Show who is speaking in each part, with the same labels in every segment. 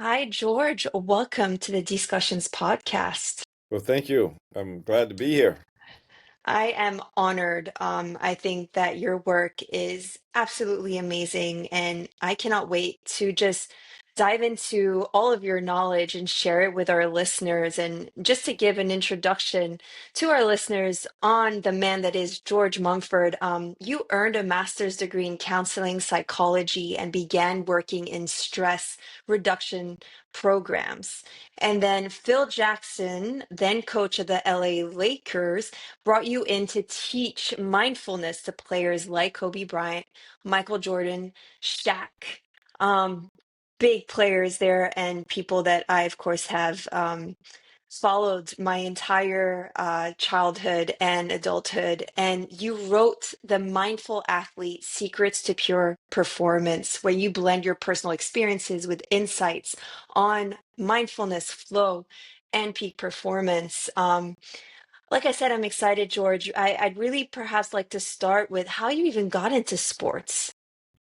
Speaker 1: Hi, George. Welcome to the Discussions podcast.
Speaker 2: Well, thank you. I'm glad to be here.
Speaker 1: I am honored. I think that your work is absolutely amazing, and I cannot wait to just dive into all of your knowledge and share it with our listeners. And just to give an introduction to our listeners on the man that is George Mumford, you earned a master's degree in counseling psychology and began working in stress reduction programs. And then Phil Jackson, then coach of the LA Lakers, brought you in to teach mindfulness to players like Kobe Bryant, Michael Jordan, Shaq, um, big players there, and people that I, of course, have followed my entire childhood and adulthood. And you wrote The Mindful Athlete Secrets to Pure Performance, where you blend your personal experiences with insights on mindfulness, flow, and peak performance. Like I said, I'm excited, George. I'd really perhaps like to start with how you even got into sports.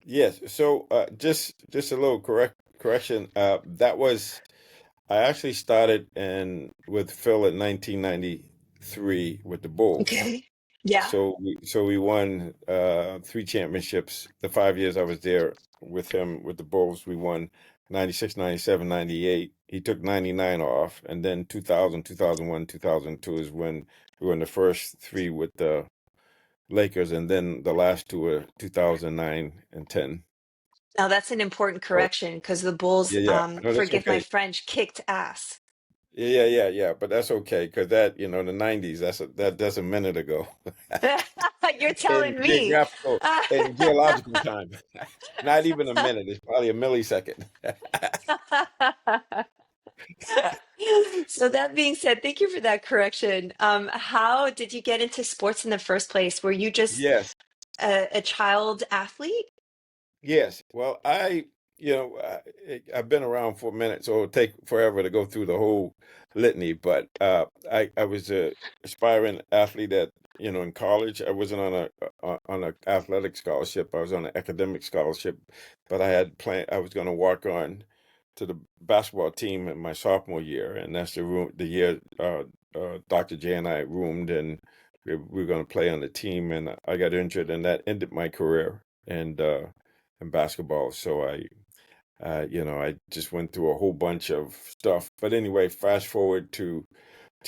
Speaker 2: Yes. So, just a little correction. That was I actually started in with Phil in 1993 with the Bulls.
Speaker 1: Okay. Yeah.
Speaker 2: So we won three championships. The 5 years I was there with him with the Bulls, we won 96, 97, 98. He took 99 off, and then 2000, 2001, 2002 is when we won the first three with the Lakers, and then the last two were 2009 and 10.
Speaker 1: Now that's an important
Speaker 2: So
Speaker 1: correction because the Bulls,
Speaker 2: yeah, yeah. No, that's
Speaker 1: forgive my
Speaker 2: okay.
Speaker 1: French, kicked ass.
Speaker 2: Yeah. But that's okay because the 90s. That's a minute ago
Speaker 1: You're
Speaker 2: in
Speaker 1: telling me.
Speaker 2: geographical in geological time. Not even a minute. It's probably a millisecond.
Speaker 1: So that being said, thank you for that correction. How did you get into sports in the first place? Were you just
Speaker 2: Yes.
Speaker 1: a child athlete?
Speaker 2: Yes. Well, I've been around for a minute, so it'll take forever to go through the whole litany. But I was a aspiring athlete in college. I wasn't on a athletic scholarship. I was on an academic scholarship, but I was going to walk on to the basketball team in my sophomore year, and that's the year Dr. J and I roomed, and we were going to play on the team, and I got injured, and that ended my career. And in basketball. So I just went through a whole bunch of stuff. But anyway, fast forward to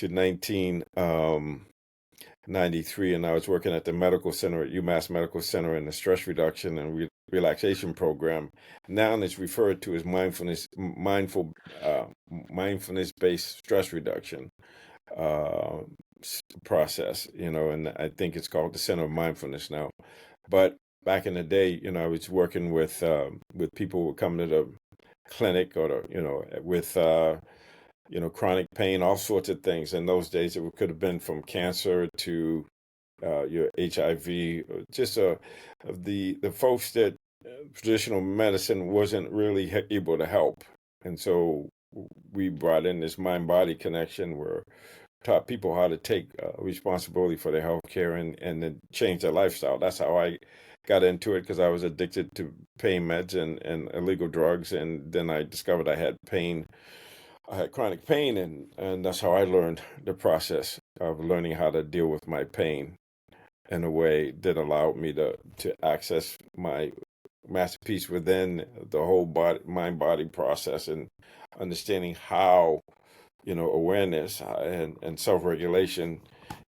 Speaker 2: 1993, and I was working at the medical center at UMass Medical Center in the stress reduction and relaxation program. Now it's referred to as mindfulness based stress reduction uh, process. And I think it's called the Center of Mindfulness now. But back in the day, I was working with people who would come to the clinic or with chronic pain, all sorts of things. In those days, it could have been from cancer to your HIV. Just the folks that traditional medicine wasn't really able to help, and so we brought in this mind body connection where taught people how to take responsibility for their health care and then change their lifestyle. That's how I got into it because I was addicted to pain meds and illegal drugs. And then I discovered I had chronic pain, and that's how I learned the process of learning how to deal with my pain in a way that allowed me to access my masterpiece within the whole mind body process and understanding how awareness and self-regulation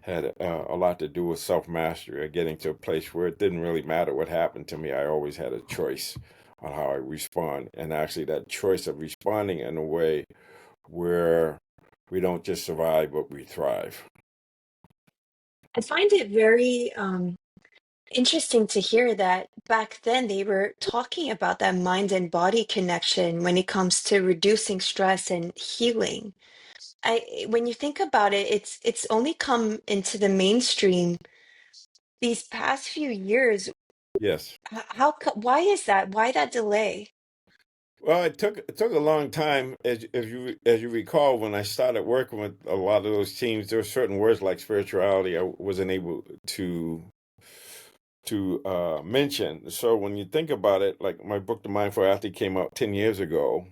Speaker 2: had a lot to do with self-mastery, or getting to a place where it didn't really matter what happened to me. I always had a choice on how I respond, and actually that choice of responding in a way where we don't just survive, but we thrive.
Speaker 1: I find it very interesting to hear that back then they were talking about that mind and body connection when it comes to reducing stress and healing. When you think about it, it's only come into the mainstream these past few years.
Speaker 2: Yes.
Speaker 1: Why is that? Why that delay?
Speaker 2: Well, it took a long time, as you recall, when I started working with a lot of those teams. There were certain words like spirituality I wasn't able to mention. So when you think about it, like my book, The Mindful Athlete, came out 10 years ago,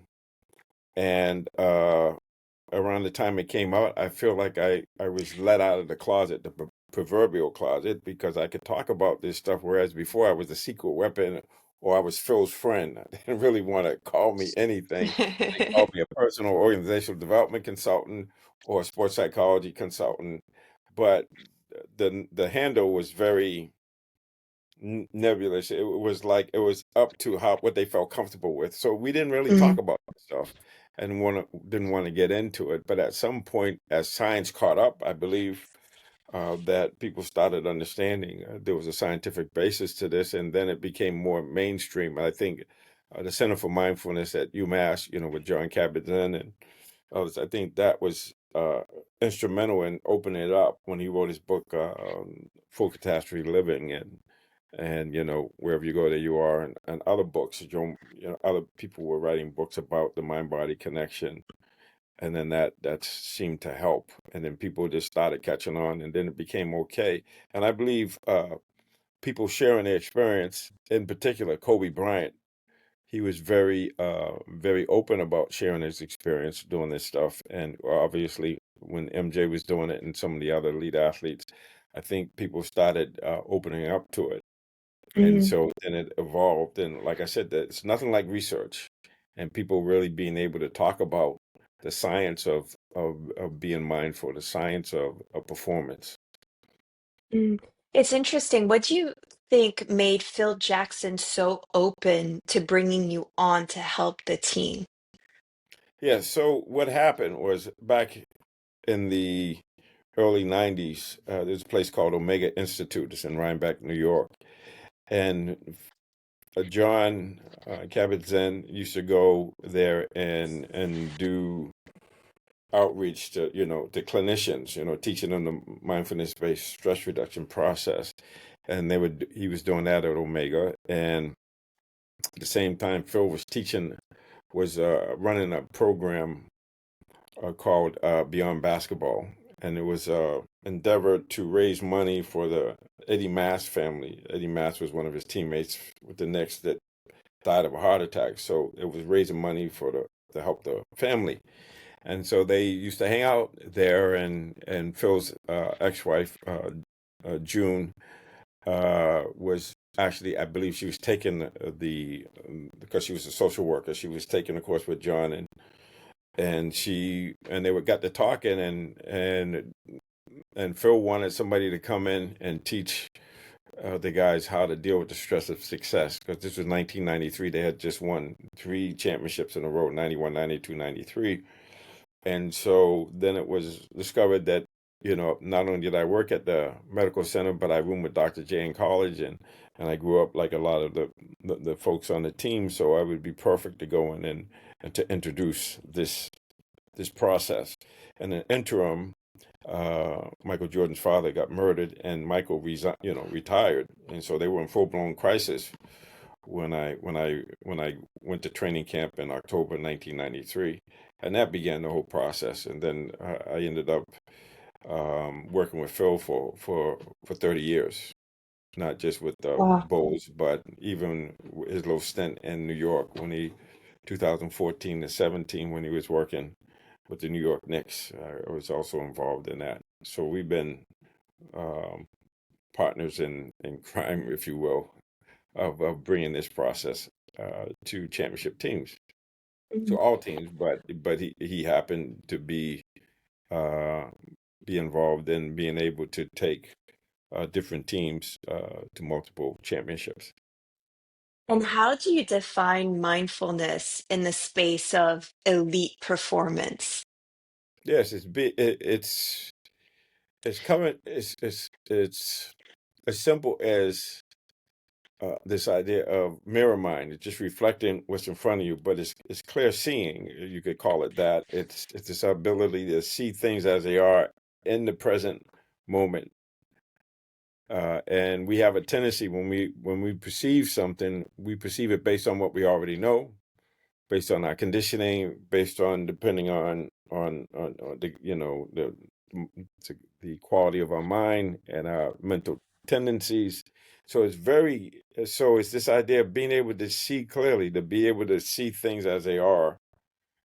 Speaker 2: And around the time it came out, I feel like I was let out of the closet, the proverbial closet, because I could talk about this stuff, whereas before I was the secret weapon or I was Phil's friend. They didn't really want to call me anything. They called me a personal organizational development consultant or a sports psychology consultant, but the handle was very nebulous. It was like it was up to how what they felt comfortable with. So we didn't really talk
Speaker 1: Mm,
Speaker 2: about that stuff and didn't want to get into it. But at some point, as science caught up, I believe that people started understanding there was a scientific basis to this, and then it became more mainstream. I think the Center for Mindfulness at UMass, with John Kabat-Zinn and others, I think that was instrumental in opening it up when he wrote his book, Full Catastrophe Living, and wherever you go, there you are, and other books. Other people were writing books about the mind-body connection, and then that seemed to help, and then people just started catching on, and then it became okay. And I believe people sharing their experience, in particular Kobe Bryant, he was very open about sharing his experience doing this stuff, and obviously when MJ was doing it and some of the other elite athletes, I think people started opening up to it. And
Speaker 1: mm,
Speaker 2: so then it evolved. And like I said, that it's nothing like research and people really being able to talk about the science of being mindful, the science of performance.
Speaker 1: mm. It's interesting. What do you think made Phil Jackson so open to bringing you on to help the team?
Speaker 2: Yeah. So what happened was back in the early 90s, there's a place called Omega Institute. It's in Rhinebeck, New York. And John Kabat-Zinn used to go there and do outreach to clinicians, teaching them the mindfulness based stress reduction process. And he was doing that at Omega. And at the same time, Phil was running a program called Beyond Basketball. And it was endeavor to raise money for the Eddie Mass family. Eddie Mass was one of his teammates with the Knicks that died of a heart attack. So it was raising money to help the family. And so they used to hang out there, and Phil's ex-wife, June, was actually, I believe she was taking because she was a social worker, she was taking a course with John, and they got to talking, and Phil wanted somebody to come in and teach the guys how to deal with the stress of success, because this was 1993. They had just won three championships in a row, 91, 92, 93. And so then it was discovered that, not only did I work at the medical center, but I roomed with Dr. J in college, and I grew up like a lot of the folks on the team. So I would be perfect to go in and to introduce this process. And in the interim, Michael Jordan's father got murdered, and Michael retired, and so they were in full blown crisis when I went to training camp in October 1993, and that began the whole process. And then I ended up working with Phil for 30 years, not just with the
Speaker 1: Wow.
Speaker 2: Bulls, but even his little stint in New York 2014 to 17, when he was working with the New York Knicks. I was also involved in that. So we've been um, partners in crime, if you will, of bringing this process to championship teams, to
Speaker 1: Mm.
Speaker 2: all teams. But he happened to uh, be involved in being able to take different teams to multiple championships.
Speaker 1: And how do you define mindfulness in the space of elite performance?
Speaker 2: Yes, it's coming. It's as simple as this idea of mirror mind. It's just reflecting what's in front of you, but it's clear seeing. You could call it that. It's this ability to see things as they are in the present moment. And we have a tendency when we perceive something, we perceive it based on what we already know, based on our conditioning, based on depending on the the quality of our mind and our mental tendencies. So it's this idea of being able to see clearly, to be able to see things as they are,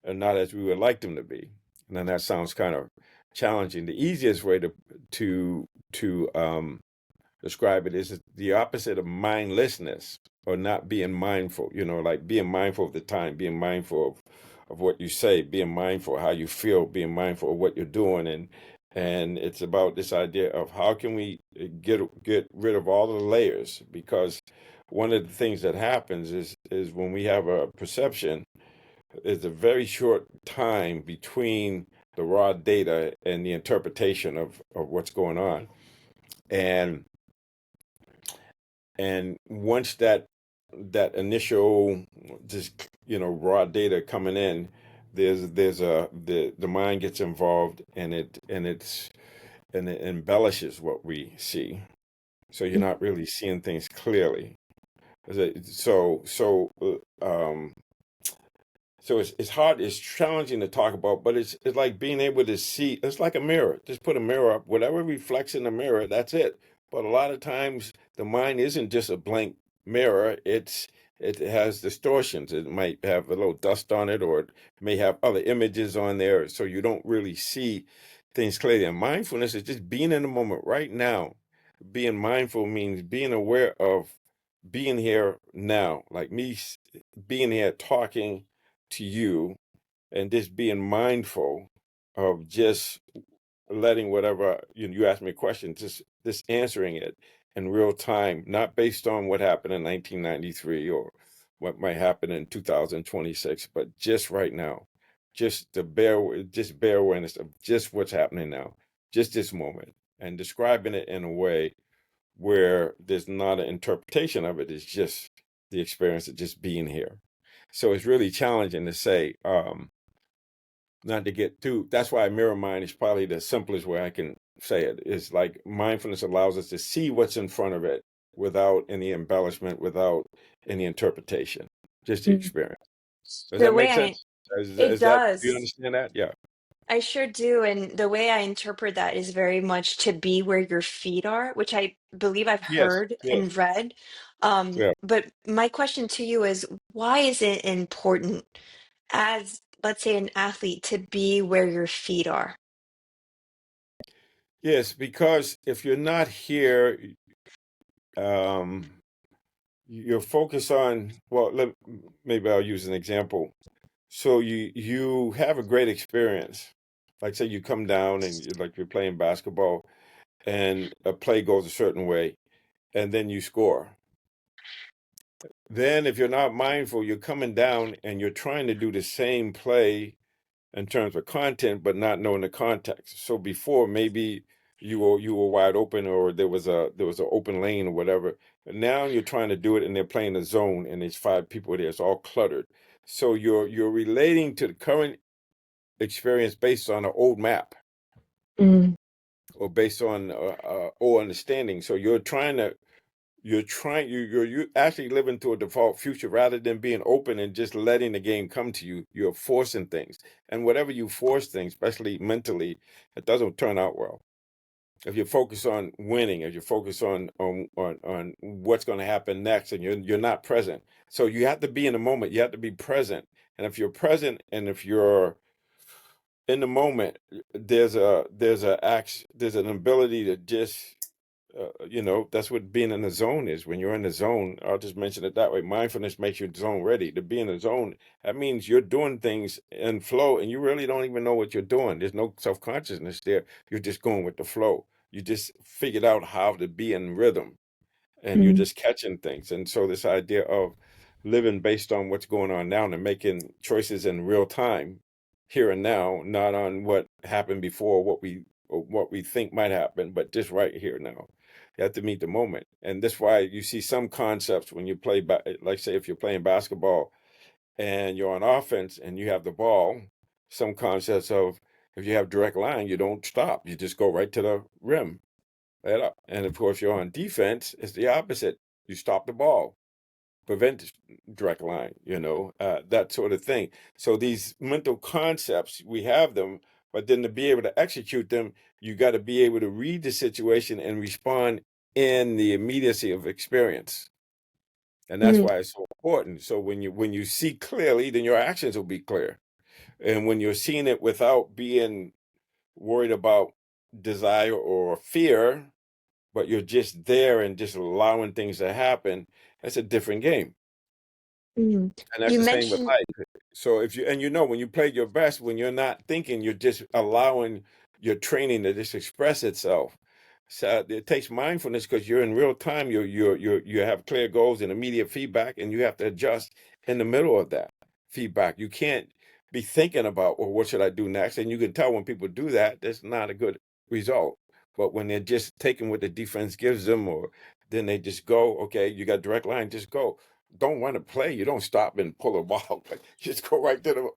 Speaker 2: and not as we would like them to be. And then that sounds kind of challenging. The easiest way to describe it is the opposite of mindlessness, or not being mindful, like being mindful of the time, being mindful of what you say, being mindful of how you feel, being mindful of what you're doing. And it's about this idea of how can we get rid of all the layers, because one of the things that happens is when we have a perception, there's a very short time between the raw data and the interpretation of what's going on. And and once that initial, just raw data coming in, the mind gets involved, and it embellishes what we see, so you're not really seeing things clearly. So it's hard, it's challenging to talk about, but it's like being able to see. It's like a mirror. Just put a mirror up. Whatever reflects in the mirror, that's it. But a lot of times the mind isn't just a blank mirror. It has distortions. It might have a little dust on it, or it may have other images on there, so you don't really see things clearly. And mindfulness is just being in the moment right now. Being mindful means being aware of being here now, like me being here talking to you, and just being mindful of just letting whatever you ask me a question, just answering it in real time, not based on what happened in 1993 or what might happen in 2026, but just right now, just bare awareness of just what's happening now, just this moment, and describing it in a way where there's not an interpretation of it. It's just the experience of just being here. So it's really challenging to say, not to get too. That's why mirror mind is probably the simplest way I can say it. Is like mindfulness allows us to see what's in front of it without any embellishment, without any interpretation, just the
Speaker 1: Mm.
Speaker 2: experience. Does
Speaker 1: The
Speaker 2: that
Speaker 1: way
Speaker 2: make
Speaker 1: I,
Speaker 2: sense? Is,
Speaker 1: it
Speaker 2: is that, do you
Speaker 1: does.
Speaker 2: understand that? Yeah.
Speaker 1: I sure do. And the way I interpret that is very much to be where your feet are, which I believe I've
Speaker 2: Yes.
Speaker 1: heard
Speaker 2: Yes.
Speaker 1: and read.
Speaker 2: Yeah.
Speaker 1: But my question to you is, why is it important as, let's say, an athlete to be where your feet are?
Speaker 2: Yes, because if you're not here, um, you're focused on. Well, maybe I'll use an example. So you have a great experience. Like say you come down and you're playing basketball, and a play goes a certain way, and then you score. Then if you're not mindful, you're coming down and you're trying to do the same play in terms of content, but not knowing the context. So before, maybe you were wide open, or there was an open lane or whatever. But now you're trying to do it, and they're playing a zone, and there's five people there. It's all cluttered. So you're relating to the current experience based on an old map,
Speaker 1: Mm,
Speaker 2: or based on old understanding. So you actually living to a default future rather than being open and just letting the game come to you. You're forcing things, and whatever you force things, especially mentally, it doesn't turn out well. If you focus on winning, if you focus on what's going to happen next, and you're not present, so you have to be in the moment. You have to be present, and if you're present, and if you're in the moment, there's an ability to just that's what being in the zone is. When you're in the zone, I'll just mention it that way. Mindfulness makes you zone ready. To be in the zone, that means you're doing things in flow, and you really don't even know what you're doing. There's no self-consciousness there. You're just going with the flow. You just figured out how to be in rhythm, and you're
Speaker 1: mm,
Speaker 2: just catching things. And so this idea of living based on what's going on now, and making choices in real time, here and now, not on what happened before, what we think might happen, but just right here now. You have to meet the moment. And that's why you see some concepts when you play, like say if you're playing basketball and you're on offense and you have the ball, some concepts of, if you have direct line, you don't stop. You just go right to the rim. Right up. And of course, you're on defense, it's the opposite. You stop the ball, prevent direct line, that sort of thing. So these mental concepts, we have them, but then to be able to execute them, you got to be able to read the situation and respond in the immediacy of experience. And that's
Speaker 1: mm,
Speaker 2: why it's so important. So when you see clearly, then your actions will be clear. And when you're seeing it without being worried about desire or fear, but you're just there and just allowing things to happen, that's a different game.
Speaker 1: Mm.
Speaker 2: And that's
Speaker 1: You
Speaker 2: the same with
Speaker 1: mentioned,
Speaker 2: life. So if you, and you know, when you play your best, when you're not thinking, you're just allowing your training to just express itself. So it takes mindfulness because you're in real time. You have clear goals and immediate feedback, and you have to adjust in the middle of that feedback. You can't be thinking about, well, what should I do next? And you can tell when people do that, that's not a good result. But when they're just taking what the defense gives them, or then they just go, okay, you got direct line, just go. Don't want to play. You don't stop and pull a ball. Just go right to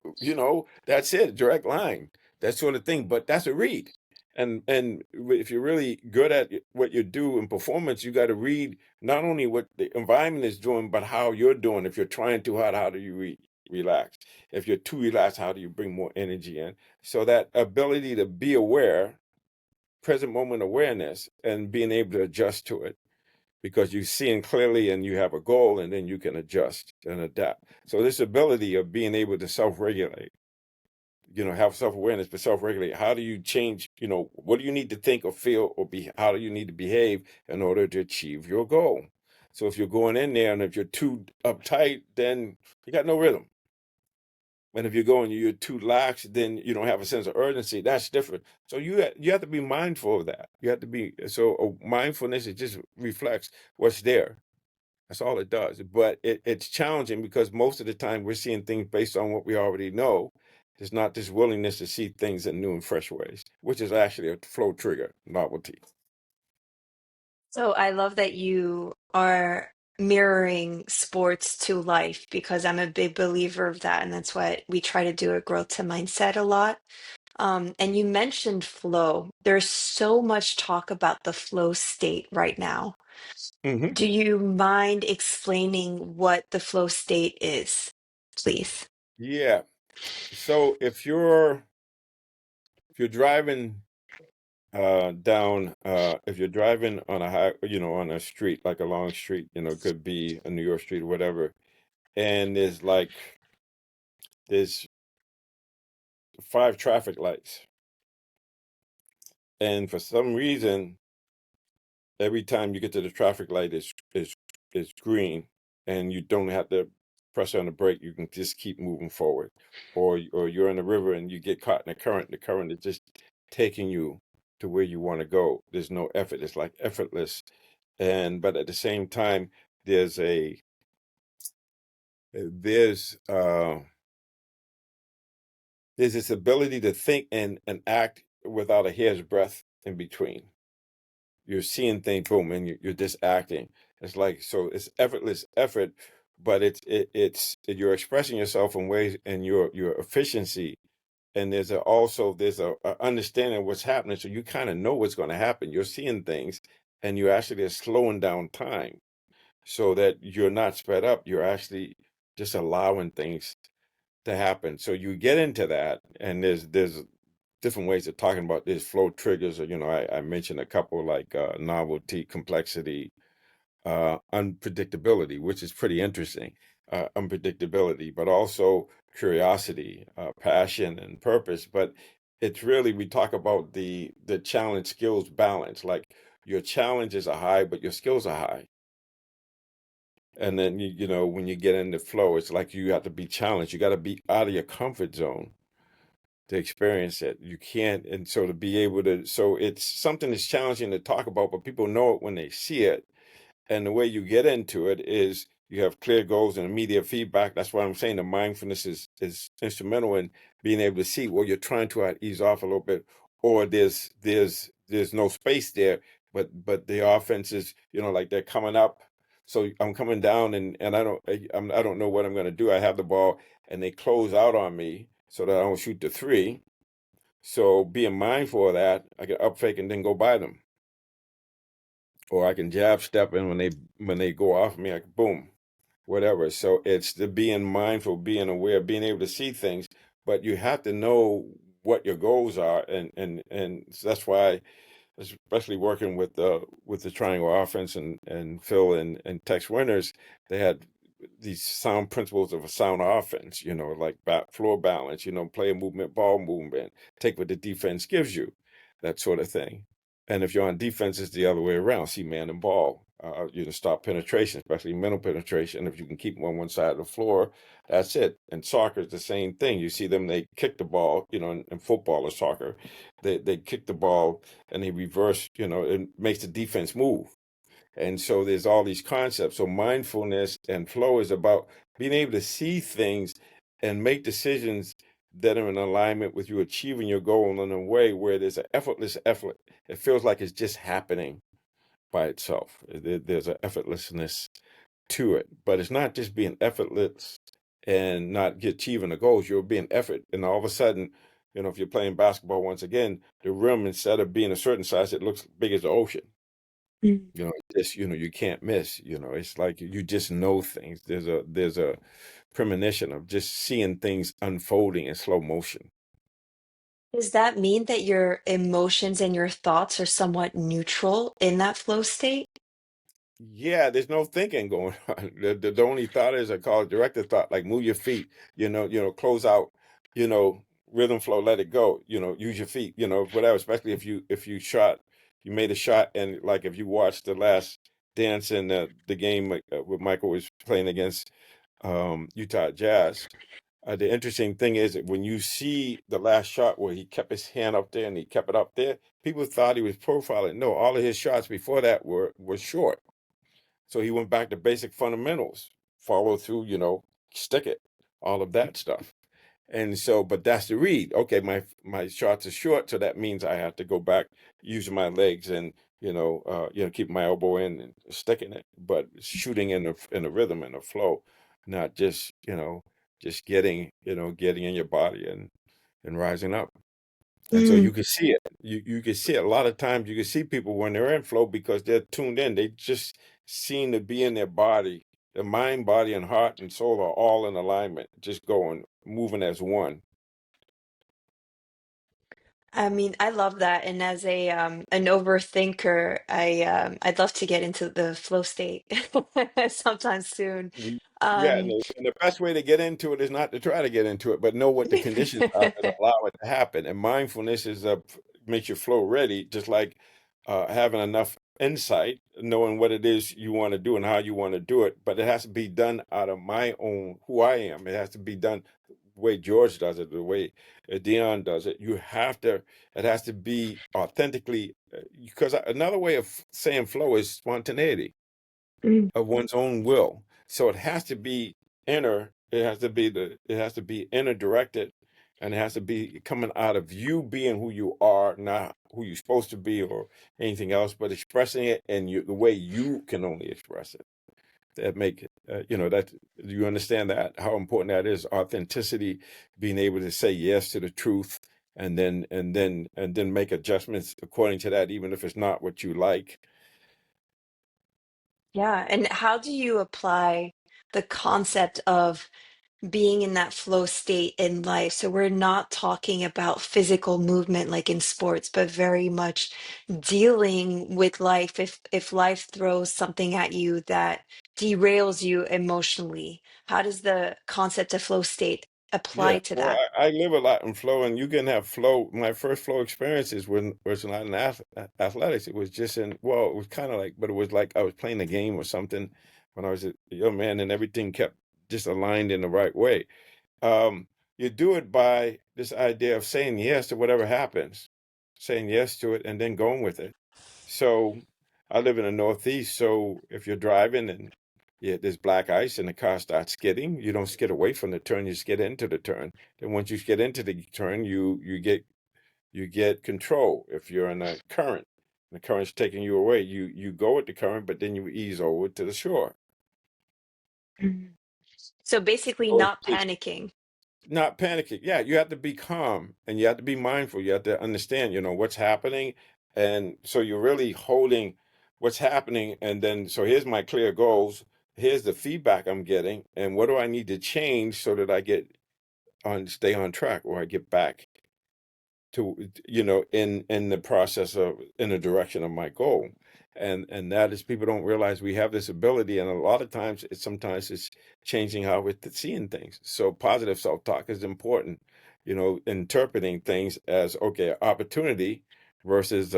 Speaker 2: that's it, direct line, that sort of thing. But that's a read. And if you're really good at what you do in performance, you got to read not only what the environment is doing, but how you're doing. If you're trying too hard, how do you relax? If you're too relaxed, how do you bring more energy in? So that ability to be aware, present moment awareness, and being able to adjust to it because you're seeing clearly and you have a goal and then you can adjust and adapt. So this ability of being able to self-regulate, have self-awareness, but self-regulate. How do you change, what do you need to think or feel or be, how do you need to behave in order to achieve your goal? So if you're going in there and if you're too uptight, then you got no rhythm. And if you're too lax, then you don't have a sense of urgency. That's different. So you have to be mindful of that. You have to be mindfulness. It just reflects what's there. That's all it does. But it's challenging because most of the time we're seeing things based on what we already know. There's not this willingness to see things in new and fresh ways, which is actually a flow trigger, novelty.
Speaker 1: so I love that you are mirroring sports to life because I'm a big believer of that. And that's what we try to do at Growth to Mindset a lot. And you mentioned flow. There's so much talk about the flow state right now.
Speaker 2: Hmm.
Speaker 1: Do you mind explaining what the flow state is, please?
Speaker 2: Yeah. So if you're driving down if you're driving on a high, on a street, like a long street, it could be a New York street or whatever, and there's 5 traffic lights, and for some reason every time you get to the traffic light is green, and you don't have to press on the brake. You can just keep moving forward, or you're in a river and you get caught in the current. The current is just taking you to where you want to go. There's no effort. It's like effortless, and but at the same time, there's a there's there's this ability to think and act without a hair's breadth in between. You're seeing things, boom, and you're just acting. It's like, so it's effortless effort, but you're expressing yourself in ways and your efficiency. And there's a understanding of what's happening, so you kind of know what's going to happen. You're seeing things, and you actually are slowing down time so that you're not sped up. You're actually just allowing things to happen. So you get into that, and there's different ways of talking about this flow triggers. Or I mentioned a couple like novelty, complexity, unpredictability, which is pretty interesting. Unpredictability, but also curiosity, passion, and purpose. But it's really, we talk about the challenge skills balance. Like your challenges are high, but your skills are high. And then when you get into flow, it's like you have to be challenged. You got to be out of your comfort zone to experience it. You can't, and so to be able to, so it's something that's challenging to talk about, but people know it when they see it. And the way you get into it is you have clear goals and immediate feedback. That's why I'm saying the mindfulness is instrumental in being able to see, well, you're trying to ease off a little bit, or there's no space there, but the offense is, like they're coming up. So I'm coming down and I don't know what I'm going to do. I have the ball and they close out on me so that I don't shoot the three. So being mindful of that, I can up fake and then go by them, or I can jab step in when they go off me, I can boom, whatever. So it's the being mindful, being aware, being able to see things, but you have to know what your goals are, and so that's why, especially working with the triangle offense and Phil and Tex Winters, they had these sound principles of a sound offense, like floor balance, play movement, ball movement, take what the defense gives you, that sort of thing. And if you're on defense, it's the other way around. See man and ball. Stop penetration, especially mental penetration. If you can keep them on one side of the floor, that's it. And soccer is the same thing. You see them, they kick the ball, in football or soccer, they kick the ball and they reverse, it makes the defense move. And so there's all these concepts. So mindfulness and flow is about being able to see things and make decisions that are in alignment with you achieving your goal in a way where there's an effortless effort. It feels like it's just happening by itself. There's an effortlessness to it. But it's not just being effortless and not achieving the goals. You're being effort. And all of a sudden, if you're playing basketball once again, the rim, instead of being a certain size, it looks big as the ocean.
Speaker 1: Mm.
Speaker 2: Just, you can't miss, it's like you just know things. There's a premonition of just seeing things unfolding in slow motion.
Speaker 1: Does that mean that your emotions and your thoughts are somewhat neutral in that flow state?
Speaker 2: Yeah, there's no thinking going on. The only thought is I call it directed thought, like move your feet, close out, you know, rhythm flow, let it go, use your feet, whatever, especially if you made a shot and like if you watched the last dance in the game where Michael was playing against Utah Jazz. The interesting thing is that when you see the last shot where he kept his hand up there and he kept it up there, people thought he was profiling. No, all of his shots before that were short. So he went back to basic fundamentals, follow through, stick it, all of that stuff. And so, but that's the read. Okay, my shots are short, so that means I have to go back using my legs and keep my elbow in and sticking it, but shooting in the rhythm and the flow, not just getting in your body and rising up. And so
Speaker 1: Mm.
Speaker 2: you can see it. You can see it. A lot of times you can see people when they're in flow because they're tuned in. They just seem to be in their body. Their mind, body, and heart and soul are all in alignment, just going, moving as one.
Speaker 1: I mean, I love that. And as a an overthinker, I'd love to get into the flow state sometime soon.
Speaker 2: Yeah, and
Speaker 1: Um,
Speaker 2: the best way to get into it is not to try to get into it, but know what the conditions are that allow it to happen. And mindfulness makes your flow ready, just like having enough insight, knowing what it is you want to do and how you want to do it. But it has to be done out of my own who I am. It has to be done the way George does it, the way Dion does it. It has to be authentically, because another way of saying flow is spontaneity
Speaker 1: Mm.
Speaker 2: of one's own will. So it has to be inner. It has to be inner directed, and it has to be coming out of you being who you are, not who you're supposed to be or anything else, but expressing it in the way you can only express it. That make it, that do you understand that how important that is? Authenticity, being able to say yes to the truth, and then make adjustments according to that, even if it's not what you like.
Speaker 1: Yeah. And how do you apply the concept of being in that flow state in life? So we're not talking about physical movement like in sports, but very much dealing with life if life throws something at you that derails you emotionally. How does the concept of flow state apply
Speaker 2: Yeah,
Speaker 1: to
Speaker 2: well,
Speaker 1: that?
Speaker 2: I live a lot in flow, and you can have flow. My first flow experiences was not in athletics. It was just it was kind of like, but it was like I was playing a game or something when I was a young man, and everything kept just aligned in the right way. Um, you do it by this idea of saying yes to whatever happens, saying yes to it, and then going with it. So I live in the Northeast, so if you're driving and there's black ice and the car starts skidding, you don't skid away from the turn, you skid into the turn. Then once you get into the turn, you get control. If you're in a current, the current's taking you away, you go with the current, but then you ease over to the shore.
Speaker 1: Mhm. So basically
Speaker 2: So
Speaker 1: not panicking.
Speaker 2: not panicking. Yeah, you have to be calm and you have to be mindful. You have to understand, what's happening. And so you're really holding what's happening. And then, so here's my clear goals. Here's the feedback I'm getting. And what do I need to change so that I stay on track or I get back to, in the process of, in the direction of my goal. And that is people don't realize we have this ability, and a lot of times it's changing how we're seeing things. So positive self-talk is important, interpreting things as okay, opportunity versus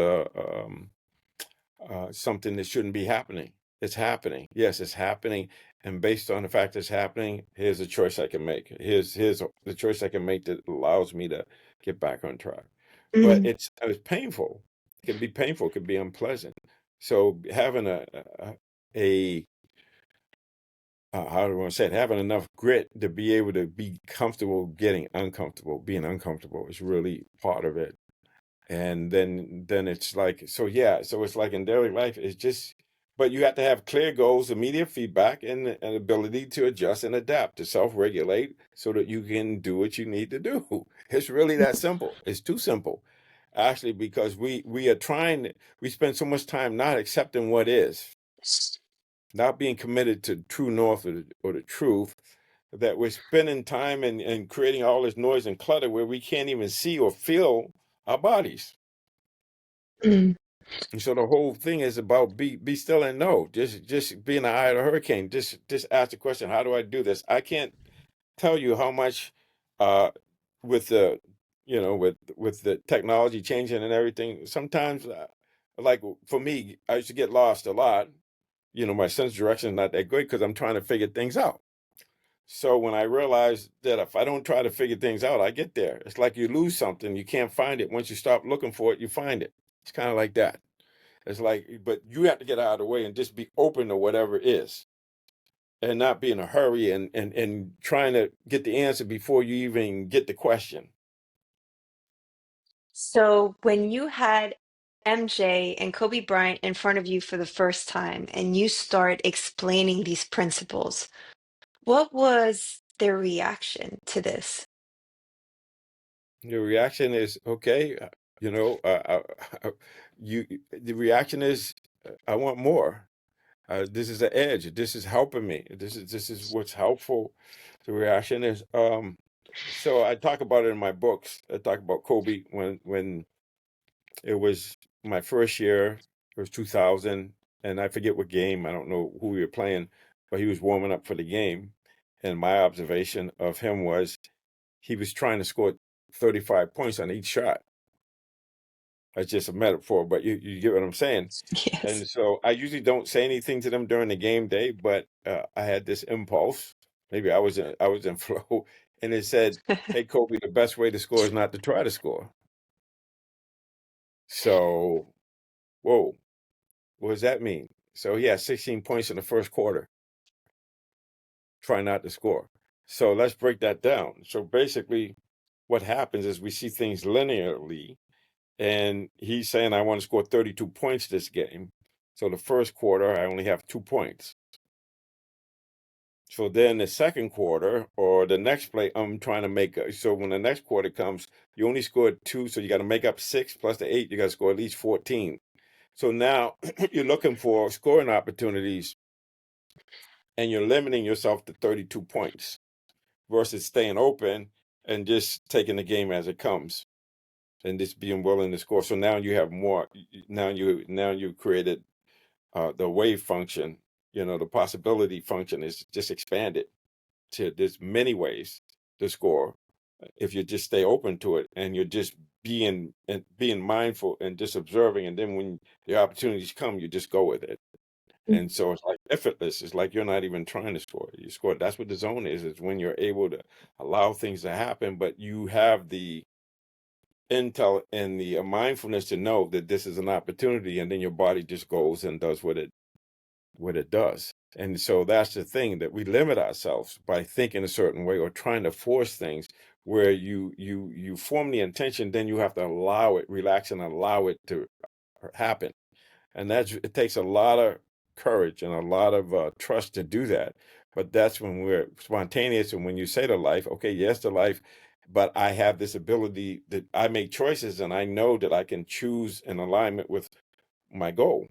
Speaker 2: something that shouldn't be happening. It's happening. Yes, it's happening. And based on the fact it's happening, here's a choice I can make. Here's the choice I can make that allows me to get back on track. But
Speaker 1: Mm.
Speaker 2: it's painful. It can be painful. It can be unpleasant. So having a how do I want to say it? Having enough grit to be able to be comfortable getting uncomfortable, being uncomfortable is really part of it. And then it's like, so yeah, so it's like in daily life, it's just, but you have to have clear goals, immediate feedback, and an ability to adjust and adapt, to self-regulate so that you can do what you need to do. It's really that simple. It's too simple, actually, because we are trying, we spend so much time not accepting what is, not being committed to true north or the truth, that we're spending time and creating all this noise and clutter where we can't even see or feel our bodies.
Speaker 1: Mm.
Speaker 2: And so the whole thing is about be still and know. Just be in the eye of the hurricane. Just ask the question, how do I do this? I can't tell you how much uh with the with the technology changing and everything. Sometimes like for me, I used to get lost a lot. My sense of direction is not that good because I'm trying to figure things out. So when I realized that if I don't try to figure things out, I get there. It's like you lose something, you can't find it. Once you stop looking for it, you find it. It's kind of like that. It's like, but you have to get out of the way and just be open to whatever is and not be in a hurry and trying to get the answer before you even get the question.
Speaker 1: So when you had MJ and Kobe Bryant in front of you for the first time and you start explaining these principles, what was their reaction to this?
Speaker 2: Your reaction is, okay, you, the reaction is, I want more. This is the edge. This is helping me. This is what's helpful. The reaction is, so I talk about it in my books. I talk about Kobe when it was my first year. It was 2000, and I forget what game. I don't know who we were playing, but he was warming up for the game. And my observation of him was he was trying to score 35 points on each shot. That's just a metaphor, but you get what I'm saying.
Speaker 1: Yes.
Speaker 2: And so I usually don't say anything to them during the game day, but I had this impulse. Maybe I was in flow, and it said, "Hey Kobe, the best way to score is not to try to score." So, whoa, what does that mean? So he had 16 points in the first quarter. Try not to score. So let's break that down. So basically, what happens is we see things linearly, and he's saying, I want to score 32 points this game. So the first quarter, I only have 2 points. So then the second quarter or the next play, I'm trying to make. So when the next quarter comes, you only scored two. So you got to make up six plus the eight. You got to score at least 14. So now you're looking for scoring opportunities and you're limiting yourself to 32 points versus staying open and just taking the game as it comes and just being willing to score. So now you have more. Now you created the wave function. The possibility function is just expanded to there's many ways to score if you just stay open to it and you're just being mindful and just observing, and then when the opportunities come, you just go with it. And so it's like effortless. It's like you're not even trying to score. You score. That's what the zone is when you're able to allow things to happen, but you have the intel and the mindfulness to know that this is an opportunity, and then your body just goes and does what it does. And so that's the thing, that we limit ourselves by thinking a certain way or trying to force things where you form the intention, then you have to allow it, relax and allow it to happen. And it takes a lot of courage and a lot of trust to do that. But that's when we're spontaneous, and when you say to life, okay, yes to life, but I have this ability that I make choices and I know that I can choose in alignment with my goal.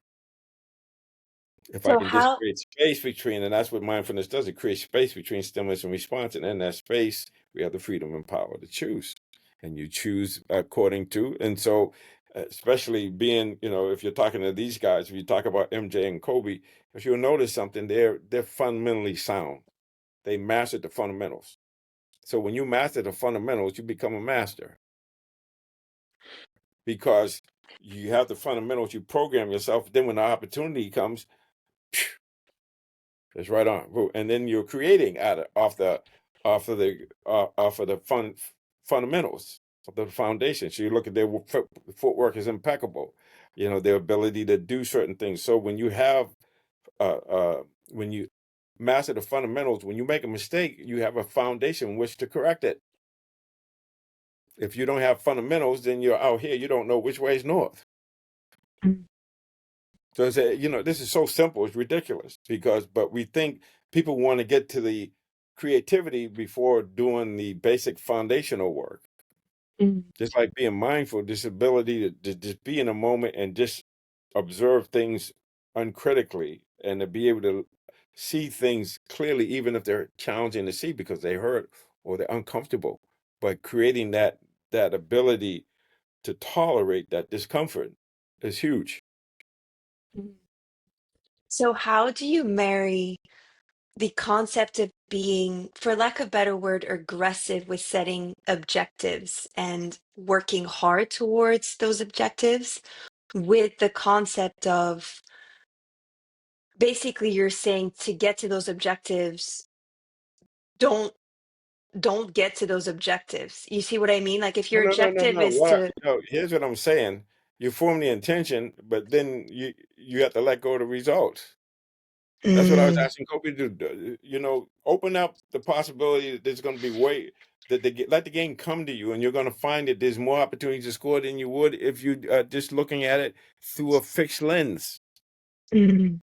Speaker 2: If I
Speaker 1: So
Speaker 2: can just
Speaker 1: how
Speaker 2: create space between, and that's what mindfulness does, it creates space between stimulus and response. And in that space, we have the freedom and power to choose. And you choose according to, and so especially being, if you're talking to these guys, if you talk about MJ and Kobe, if you'll notice something, they're fundamentally sound. They mastered the fundamentals. So when you master the fundamentals, you become a master because you have the fundamentals, you program yourself. Then when the opportunity comes, it's right on. And then you're creating off of the fundamentals of the foundation. So you look at their footwork is impeccable. Their ability to do certain things. So when you master the fundamentals, when you make a mistake, you have a foundation in which to correct it. If you don't have fundamentals, then you're out here. You don't know which way is north.
Speaker 1: Mm.
Speaker 2: So this is so simple. It's ridiculous but we think people want to get to the creativity before doing the basic foundational work.
Speaker 1: Mm.
Speaker 2: Just like being mindful, this ability to just be in a moment and just observe things uncritically and to be able to see things clearly, even if they're challenging to see because they hurt or they're uncomfortable. But creating that ability to tolerate that discomfort is huge.
Speaker 1: Mm. So, how do you marry the concept of being, for lack of a better word, aggressive with setting objectives and working hard towards those objectives with the concept of basically you're saying to get to those objectives, don't don't get to those objectives. You see what I mean? Like if
Speaker 2: No,
Speaker 1: your
Speaker 2: no, no, no,
Speaker 1: objective
Speaker 2: no.
Speaker 1: is
Speaker 2: What?
Speaker 1: to
Speaker 2: Here's what I'm saying. You form the intention, but then you have to let go of the results. That's what I was
Speaker 1: mm,
Speaker 2: asking Kobe to do. Open up the possibility that there's going to be let the game come to you, and you're going to find that there's more opportunities to score than you would if you just looking at it through a fixed lens.
Speaker 1: mm,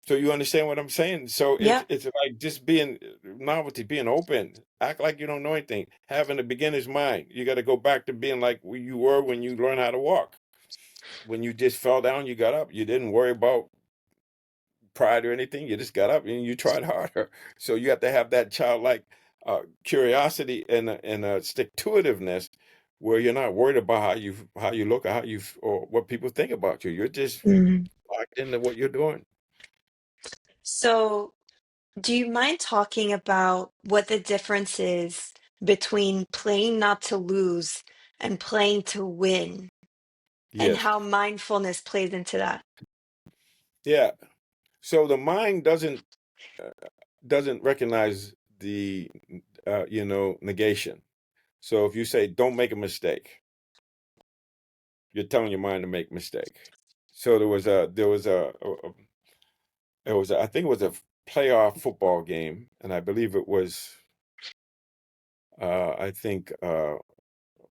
Speaker 2: So you understand what I'm saying? So it's
Speaker 1: yeah.
Speaker 2: it's like just being novelty, being open, act like you don't know anything, having a beginner's mind. You got to go back to being like you were when you learned how to walk. When you just fell down, you got up. You didn't worry about pride or anything. You just got up and you tried harder. So you have to have that childlike curiosity and a stick to itiveness, where you're not worried about how you look or or what people think about you. You're just
Speaker 1: Mm.
Speaker 2: locked into what you're doing.
Speaker 1: So, do you mind talking about what the difference is between playing not to lose and playing to win, and
Speaker 2: Yes.
Speaker 1: how mindfulness plays into that?
Speaker 2: Yeah. So the mind uh, doesn't recognize the negation. So if you say don't make a mistake, you're telling your mind to make a mistake. So I think it was a playoff football game, and I believe it was I think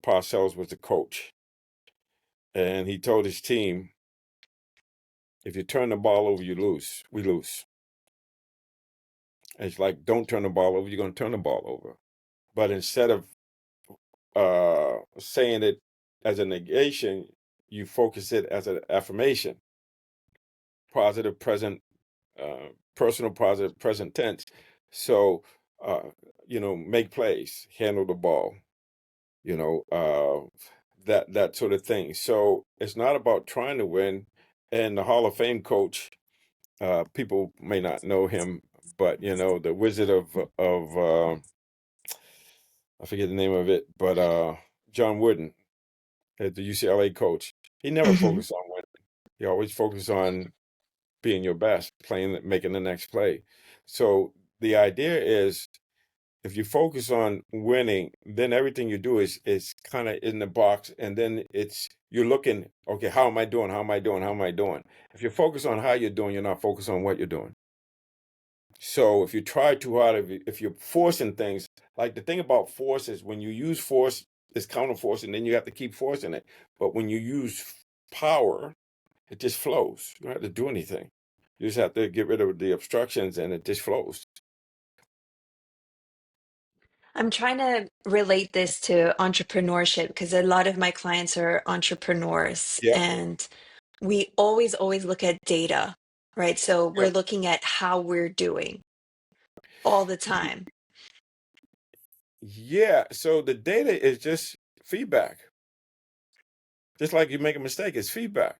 Speaker 2: Parcells was the coach, and he told his team, if you turn the ball over, we lose. And it's like, don't turn the ball over, you're going to turn the ball over. But instead of saying it as a negation, you focus it as an affirmation, positive present, uh, personal positive present tense. So, make plays, handle the ball, that sort of thing. So it's not about trying to win. And the Hall of Fame coach, people may not know him, but the Wizard of I forget the name of it, but John Wooden, the UCLA coach, he never
Speaker 1: Hmm.
Speaker 2: focused on winning. He always focused on being your best, playing, making the next play. So the idea is, if you focus on winning, then everything you do is kind of in the box, and then you're looking, okay, how am I doing? How am I doing? How am I doing? If you focus on how you're doing, you're not focused on what you're doing. So if you try too hard, if you're forcing things, like the thing about force is when you use force, it's counter force, and then you have to keep forcing it. But when you use power, it just flows. You don't have to do anything. You just have to get rid of the obstructions, and it just flows.
Speaker 1: I'm trying to relate this to entrepreneurship because a lot of my clients are entrepreneurs,
Speaker 2: Yeah,
Speaker 1: and we always look at data, right? So
Speaker 2: yeah,
Speaker 1: we're looking at how we're doing all the time.
Speaker 2: yeah. So the data is just feedback. Just like you make a mistake, it's feedback.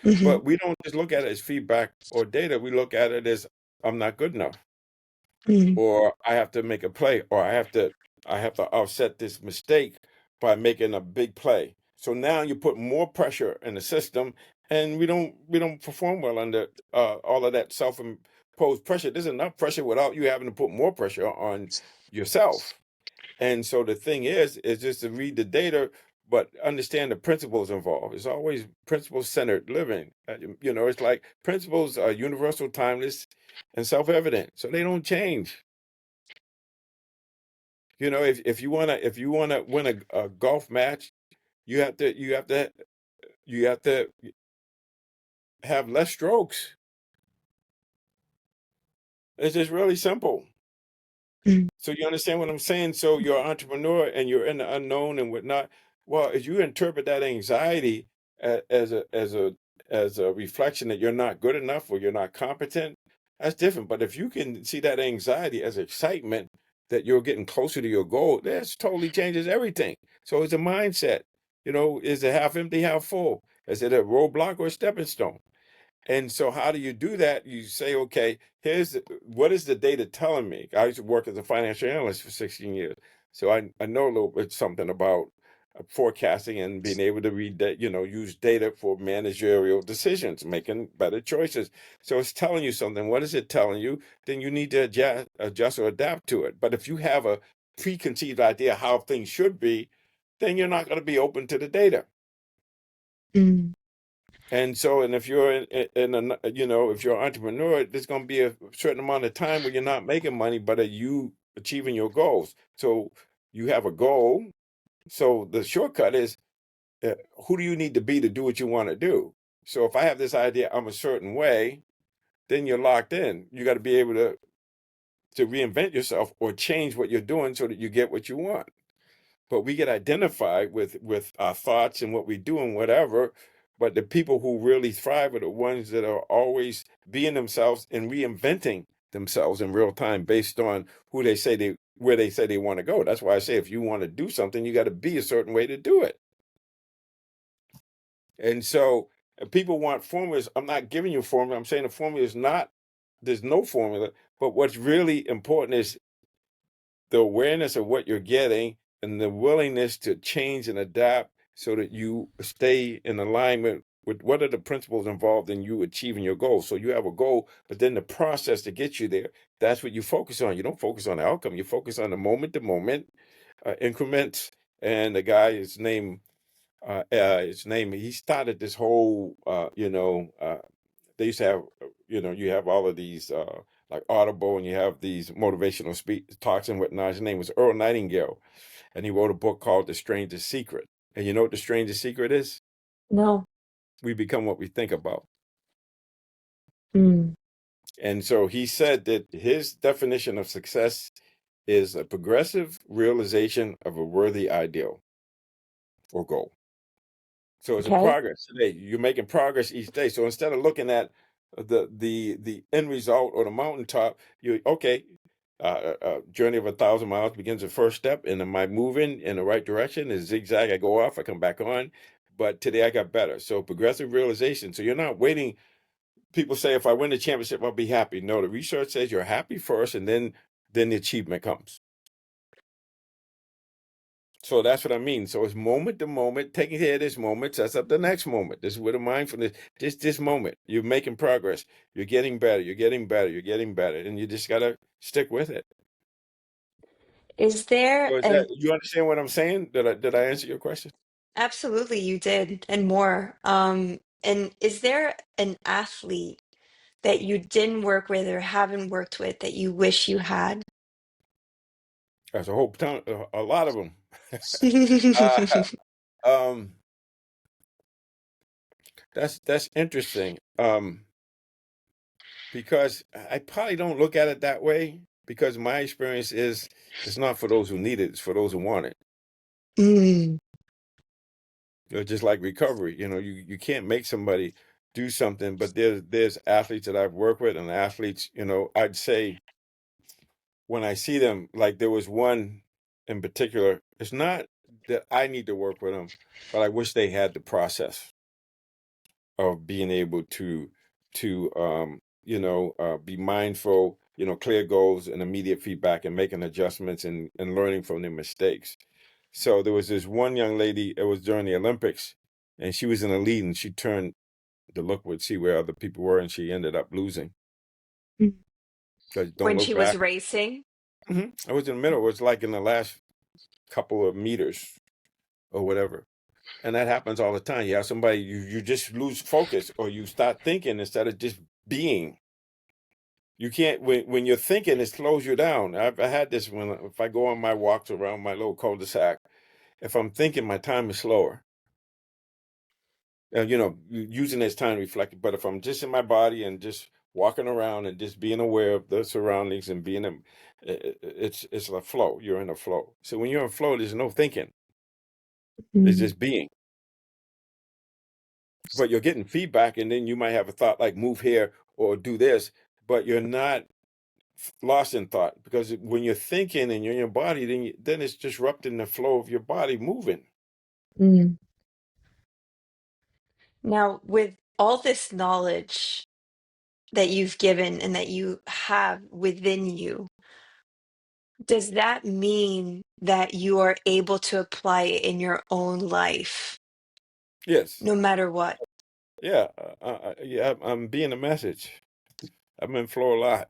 Speaker 1: Hmm.
Speaker 2: But we don't just look at it as feedback or data. We look at it as I'm not good enough,
Speaker 1: Mm.
Speaker 2: or I have to make a play, or I have to offset this mistake by making a big play. So now you put more pressure in the system, and we don't perform well under all of that self-imposed pressure. There's enough pressure without you having to put more pressure on yourself. And so the thing is just to read the data, but understand the principles involved. It's always principle-centered living. It's like principles are universal, timeless, and self-evident, so they don't change. If you wanna win a golf match, you have to have less strokes. It's just really simple.
Speaker 1: Mm.
Speaker 2: So you understand what I'm saying? So you're an entrepreneur and you're in the unknown and whatnot. Well, if you interpret that anxiety as a reflection that you're not good enough or you're not competent, that's different. But if you can see that anxiety as excitement that you're getting closer to your goal, that totally changes everything. So it's a mindset. Is it half empty, half full? Is it a roadblock or a stepping stone? And so, how do you do that? You say, okay, what is the data telling me? I used to work as a financial analyst for 16 years. So, I know a little bit something about forecasting and being able to read that, use data for managerial decisions, making better choices. So, it's telling you something. What is it telling you? Then you need to adjust or adapt to it. But if you have a preconceived idea how things should be, then you're not going to be open to the data.
Speaker 1: Mm.
Speaker 2: And if you're if you're an entrepreneur, there's going to be a certain amount of time where you're not making money, but are you achieving your goals? So you have a goal. So the shortcut is, who do you need to be to do what you want to do? So if I have this idea, I'm a certain way, then you're locked in. You got to be able to reinvent yourself or change what you're doing so that you get what you want. But we get identified with our thoughts and what we do and whatever. But the people who really thrive are the ones that are always being themselves and reinventing themselves in real time based on where they say they want to go. That's why I say if you want to do something, you got to be a certain way to do it. And so people want formulas. I'm not giving you a formula. I'm saying the formula is not. There's no formula. But what's really important is the awareness of what you're getting and the willingness to change and adapt so that you stay in alignment with what are the principles involved in you achieving your goal. So you have a goal, but then the process to get you there, that's what you focus on. You don't focus on the outcome. You focus on the moment to moment increments. And the guy, he started this whole, they used to have, you have all of these, like Audible, and you have these motivational speech talks and whatnot. His name was Earl Nightingale, and he wrote a book called The Strangest Secret. And you know what the strangest secret is?
Speaker 1: No.
Speaker 2: We become what we think about.
Speaker 1: Mm.
Speaker 2: And so he said that his definition of success is a progressive realization of a worthy ideal or goal. So it's a
Speaker 1: Okay.
Speaker 2: progress today. You're making progress each day. So instead of looking at the end result or the mountaintop, you okay. Journey of 1,000 miles begins the first step. And am I moving in the right direction? Is zigzag? I go off. I come back on. But today I got better. So progressive realization. So you're not waiting. People say if I win the championship, I'll be happy. No, the research says you're happy first, and then the achievement comes. So that's what I mean. So it's moment to moment, taking care of this moment sets up the next moment. This is where the mindfulness, just this moment, you're making progress. You're getting better. You're getting better. You're getting better. And you just got to stick with it.
Speaker 1: Is there
Speaker 2: So is that,
Speaker 1: an
Speaker 2: you understand what I'm saying? Did I answer your question?
Speaker 1: Absolutely, you did, and more. And is there an athlete that you didn't work with or haven't worked with that you wish you had?
Speaker 2: There's a whole ton, a lot of them. uh, um, that's interesting. Because I probably don't look at it that way because my experience is it's not for those who need it, it's for those who want it.
Speaker 1: Mm.
Speaker 2: Just like recovery, you can't make somebody do something, but there's athletes that I've worked with and athletes, I'd say when I see them, like there was one in particular, it's not. that I need to work with them, but I wish they had the process of being able to be mindful, clear goals and immediate feedback and making adjustments and learning from their mistakes. So there was this one young lady, it was during the Olympics, and she was in the lead and she turned to look would see where other people were and she ended up losing.
Speaker 1: Mm.
Speaker 2: Because don't
Speaker 1: When
Speaker 2: look
Speaker 1: she was
Speaker 2: back.
Speaker 1: racing?
Speaker 2: I was in the middle. It was like in the last couple of meters or whatever. And that happens all the time. You have somebody, you just lose focus or you start thinking instead of just being. You can't, when you're thinking, it slows you down. I had this if I go on my walks around my little cul-de-sac, if I'm thinking, my time is slower. Using this time to reflect. But if I'm just in my body and just walking around and just being aware of the surroundings and it's a flow. You're in a flow. So when you're in flow, there's no thinking. It's
Speaker 1: Mm,
Speaker 2: just being. But you're getting feedback, and then you might have a thought like move here or do this, but you're not lost in thought because when you're thinking and you're in your body, then it's disrupting the flow of your body moving.
Speaker 1: mm. Now, with all this knowledge that you've given and that you have within you, does that mean that you are able to apply it in your own life,
Speaker 2: Yes.
Speaker 1: no matter what?
Speaker 2: Yeah. Yeah. I'm being a message. I'm in flow a lot.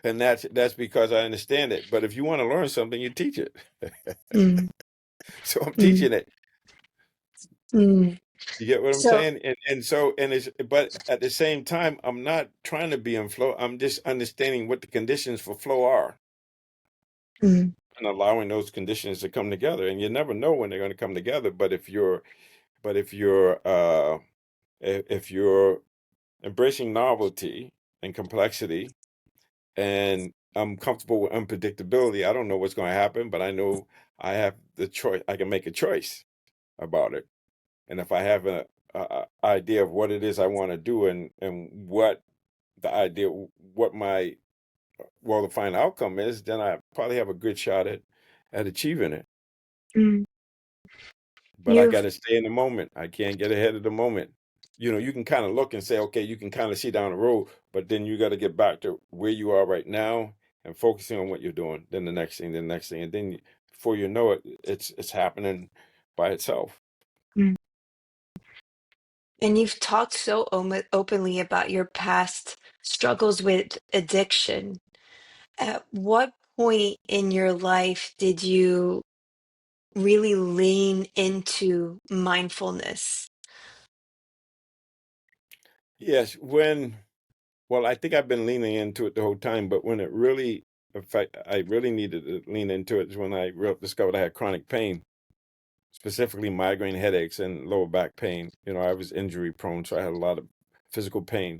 Speaker 2: And that's because I understand it. But if you want to learn something, you teach it.
Speaker 1: Mm,
Speaker 2: So I'm
Speaker 1: mm,
Speaker 2: teaching it.
Speaker 1: mm.
Speaker 2: You get what I'm
Speaker 1: So,
Speaker 2: saying? And it's but at the same time, I'm not trying to be in flow. I'm just understanding what the conditions for flow are
Speaker 1: mm,
Speaker 2: and allowing those conditions to come together. And you never know when they're going to come together. But if you're embracing novelty and complexity, and I'm comfortable with unpredictability, I don't know what's going to happen, but I know I have the choice. I can make a choice about it. And if I have a idea of what it is I want to do and what the idea, what my well-defined outcome is, then I probably have a good shot at achieving it.
Speaker 1: mm.
Speaker 2: But I got
Speaker 1: You've,
Speaker 2: to stay in the moment. I can't get ahead of the moment. You can kind of look and say, okay, you can kind of see down the road, but then you got to get back to where you are right now and focusing on what you're doing. Then the next thing, and then before you know it, it's happening by itself.
Speaker 1: mm. And you've talked so openly about your past struggles with addiction. At what point in your life did you really lean into mindfulness?
Speaker 2: Yes, well, I think I've been leaning into it the whole time, but when it really, in fact, I really needed to lean into it is when I discovered I had chronic pain, specifically migraine headaches and lower back pain. I was injury prone, so I had a lot of physical pain.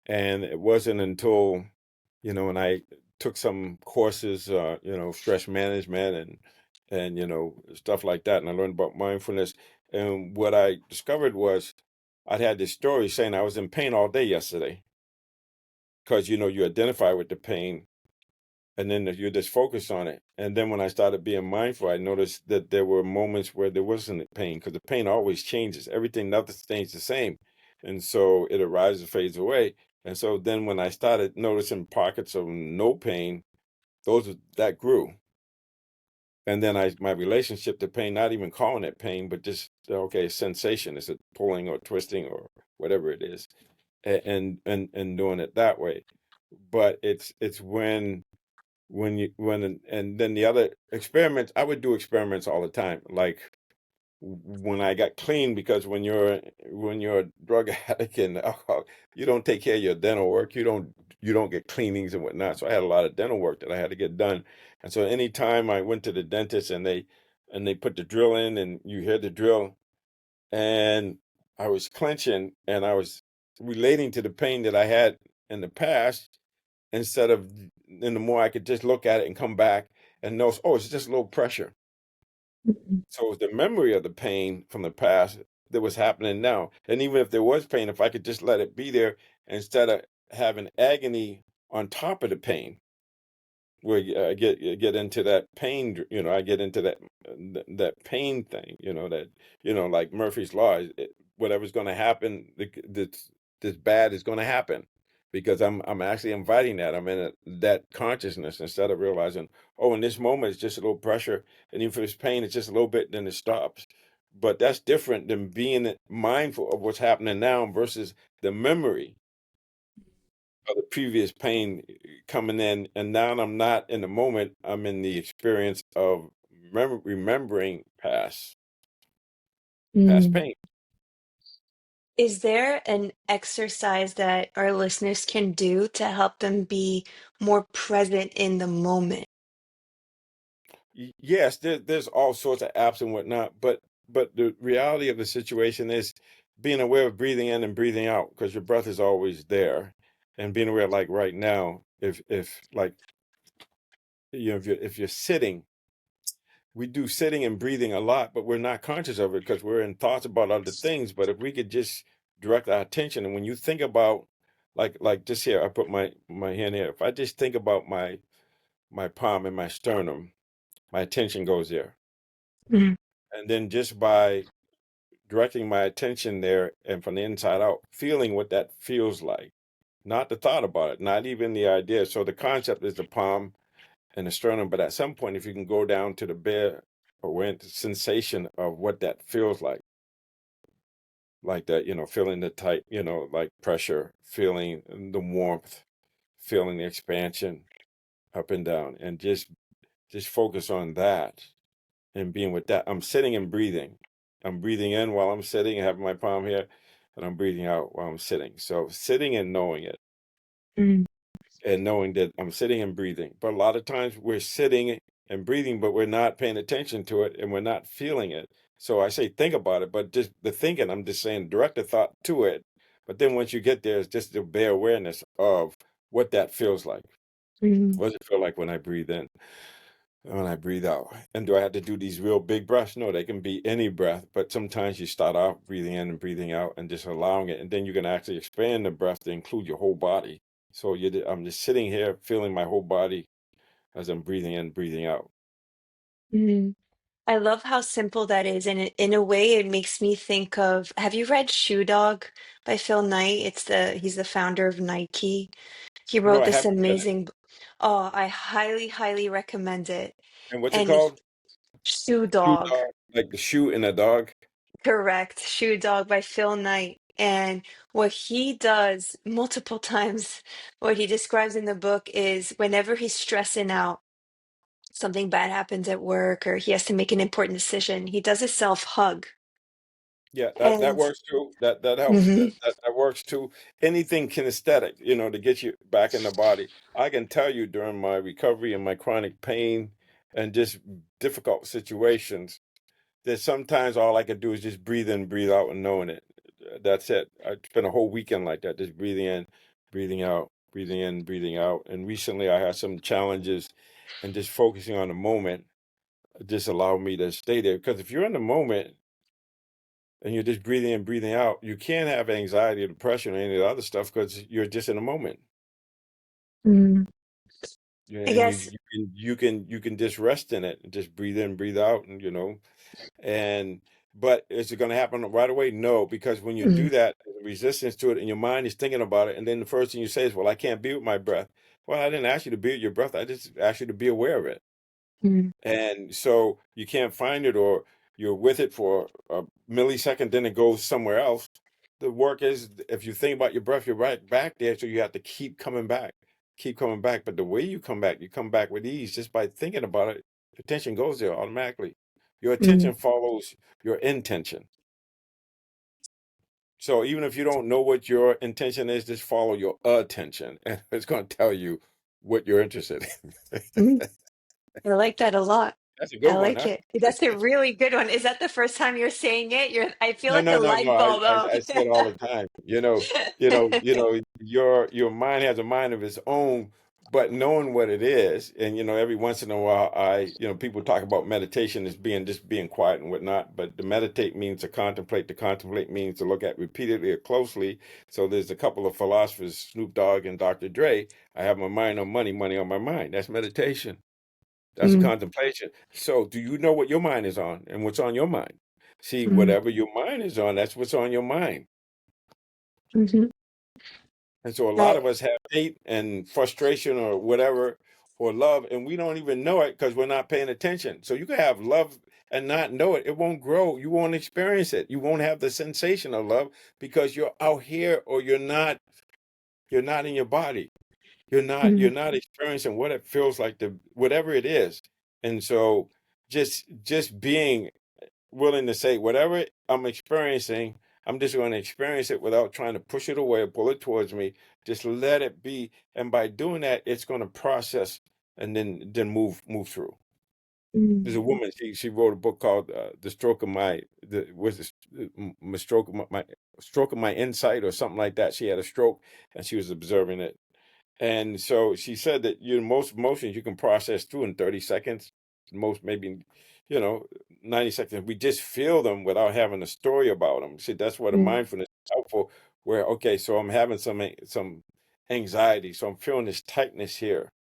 Speaker 2: And it wasn't until, when I took some courses, stress management and stuff like that, and I learned about mindfulness. And what I discovered was I'd had this story saying I was in pain all day yesterday because you identify with the pain and then you just focus on it. And then when I started being mindful, I noticed that there were moments where there wasn't pain because the pain always changes. Nothing stays the same. And so it arises and fades away. And so then when I started noticing pockets of no pain, that grew. And then my relationship to pain, not even calling it pain, but just, okay, sensation. Is it pulling or twisting or whatever it is, and doing it that way. But it's when and then the other experiments, I would do experiments all the time, like when I got clean, because when you're a drug addict and alcohol, you don't take care of your dental work, you don't get cleanings and whatnot. So I had a lot of dental work that I had to get done. And so anytime I went to the dentist and they put the drill in and you hear the drill, and I was clenching and I was relating to the pain that I had in the past, instead of, and the more I could just look at it and come back and know, oh, it's just a little pressure.
Speaker 1: Mhm.
Speaker 2: So it was the memory of the pain from the past that was happening now. And even if there was pain, if I could just let it be there instead of having agony on top of the pain, where I get into that pain. I get into that pain thing. That like Murphy's law. Whatever's going to happen, this bad is going to happen because I'm actually inviting that. I'm in that consciousness instead of realizing, oh, in this moment it's just a little pressure, and even if it's pain, it's just a little bit, then it stops. But that's different than being mindful of what's happening now versus the memory of the previous pain coming in, and now I'm not in the moment. I'm in the experience of remembering past
Speaker 1: Mm.
Speaker 2: pain.
Speaker 1: Is there an exercise that our listeners can do to help them be more present in the moment?
Speaker 2: Yes, there's all sorts of apps and whatnot, but the reality of the situation is being aware of breathing in and breathing out because your breath is always there, and being aware, like right now, if like if you're sitting. We do sitting and breathing a lot, but we're not conscious of it because we're in thoughts about other things. But if we could just direct our attention, and when you think about, like just here, I put my hand here. If I just think about my palm and my sternum, my attention goes there,
Speaker 1: Mm.
Speaker 2: and then just by directing my attention there and from the inside out, feeling what that feels like, not the thought about it, not even the idea. So the concept is the palm and the sternum, but at some point, if you can go down to the bare awareness sensation of what that feels like that, feeling the tight, like pressure, feeling the warmth, feeling the expansion up and down, and just focus on that and being with that. I'm sitting and breathing. I'm breathing in while I'm sitting, having my palm here, and I'm breathing out while I'm sitting. So sitting and knowing it.
Speaker 1: Mm.
Speaker 2: And knowing that I'm sitting and breathing. But a lot of times we're sitting and breathing, but we're not paying attention to it and we're not feeling it. So I say think about it, but just the thinking, I'm just saying direct a thought to it. But then once you get there, it's just the bare awareness of what that feels like.
Speaker 1: Mm.
Speaker 2: What does it feel like when I breathe in? When I breathe out? And do I have to do these real big breaths? No, they can be any breath, but sometimes you start off breathing in and breathing out and just allowing it. And then you can actually expand the breath to include your whole body. So I'm just sitting here feeling my whole body as I'm breathing in, breathing out.
Speaker 1: Mm. I love how simple that is, and in a way, it makes me think of, have you read Shoe Dog by Phil Knight? He's the founder of Nike. He
Speaker 2: No,
Speaker 1: wrote
Speaker 2: I
Speaker 1: this
Speaker 2: haven't read it.
Speaker 1: amazing, oh, I highly, highly recommend it.
Speaker 2: And what's it
Speaker 1: And
Speaker 2: called?
Speaker 1: Shoe
Speaker 2: Shoe
Speaker 1: Dog,
Speaker 2: dog, like the shoe in a dog.
Speaker 1: correct, Shoe Dog by Phil Knight. And what he does multiple times, what he describes in the book is whenever he's stressing out, something bad happens at work or he has to make an important decision, he does a self hug.
Speaker 2: Yeah, that
Speaker 1: And
Speaker 2: works too. That helps. That,
Speaker 1: mhm,
Speaker 2: that that works too. Anything kinesthetic, to get you back in the body. I can tell you during my recovery and my chronic pain and just difficult situations that sometimes all I could do is just breathe in, breathe out, and knowing it. That's it. I spent a whole weekend like that, just breathing in, breathing out, breathing in, breathing out. And recently I had some challenges, and just focusing on the moment just allowed me to stay there. Because if you're in the moment and you're just breathing in, breathing out, you can't have anxiety or depression or any of the other stuff because you're just in the moment.
Speaker 1: mm,
Speaker 2: Yeah,
Speaker 1: I
Speaker 2: and
Speaker 1: guess,
Speaker 2: you can just rest in it and just breathe in, breathe out, and and but is it going to happen right away? No, because when you
Speaker 1: mm,
Speaker 2: do that, there's a resistance to it, and your mind is thinking about it, and then the first thing you say is, "Well, I can't be with my breath." Well, I didn't ask you to be with your breath. I just asked you to be aware of it.
Speaker 1: mm,
Speaker 2: And so you can't find it, or you're with it for a millisecond, then it goes somewhere else. The work is, if you think about your breath, you're right back there. So you have to keep coming back, keep coming back. But the way you come back with ease just by thinking about it. Attention goes there automatically. Your
Speaker 1: mm,
Speaker 2: attention follows your intention. So even if you don't know what your intention is, just follow your attention, and it's going to tell you what you're interested in.
Speaker 1: mm. I like that a lot.
Speaker 2: That's a
Speaker 1: I
Speaker 2: good one,
Speaker 1: like
Speaker 2: huh?
Speaker 1: it. That's a really good one. Is that the first time you're saying it? I feel
Speaker 2: No,
Speaker 1: like
Speaker 2: no,
Speaker 1: a
Speaker 2: no, no.
Speaker 1: light
Speaker 2: I,
Speaker 1: bulb.
Speaker 2: I,
Speaker 1: Oh.
Speaker 2: I say it all the time. Your mind has a mind of its own, but knowing what it is, and every once in a while, people talk about meditation as being just being quiet and whatnot, but to meditate means to contemplate. To contemplate means to look at repeatedly or closely. So there's a couple of philosophers, Snoop Dogg and Dr. Dre. I have my mind on money, money on my mind. That's meditation. That's a
Speaker 1: Mm,
Speaker 2: contemplation. So do you know what your mind is on and what's on your mind? See,
Speaker 1: mm,
Speaker 2: whatever your mind is on, that's what's on your mind.
Speaker 1: mhm.
Speaker 2: And so a lot
Speaker 1: I,
Speaker 2: of us have hate and frustration or whatever, or love, and we don't even know it because we're not paying attention. So you can have love and not know it. It won't grow. You won't experience it. You won't have the sensation of love because you're out here, or you're not in your body. You're not
Speaker 1: mm,
Speaker 2: you're not experiencing what it feels like, to whatever it is. And so just being willing to say, whatever I'm experiencing, I'm just going to experience it without trying to push it away or pull it towards me. Just let it be. And by doing that, it's going to process and then move through. There's a
Speaker 1: mm,
Speaker 2: woman. She wrote a book called "The Stroke of My the was the stroke of my stroke of my insight" or something like that. She had a stroke and she was observing it. And so she said that most emotions you can process through in 30 seconds, most maybe, you know, 90 seconds. We just feel them without having a story about them. See, that's where the
Speaker 1: mm,
Speaker 2: mindfulness is helpful. Where, okay, so I'm having some anxiety, so I'm feeling this tightness here.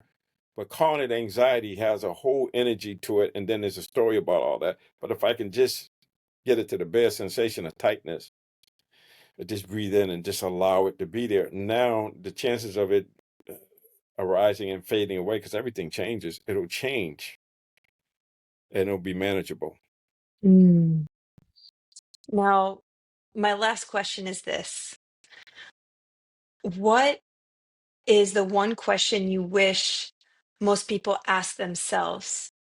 Speaker 2: But calling it anxiety has a whole energy to it, and then there's a story about all that. But if I can just get it to the bare sensation of tightness, just breathe in and just allow it to be there. Now the chances of it arising and fading away, because everything changes, it'll change and it'll be manageable.
Speaker 1: mm. Now, my last question is this. What is the one question you wish most people ask themselves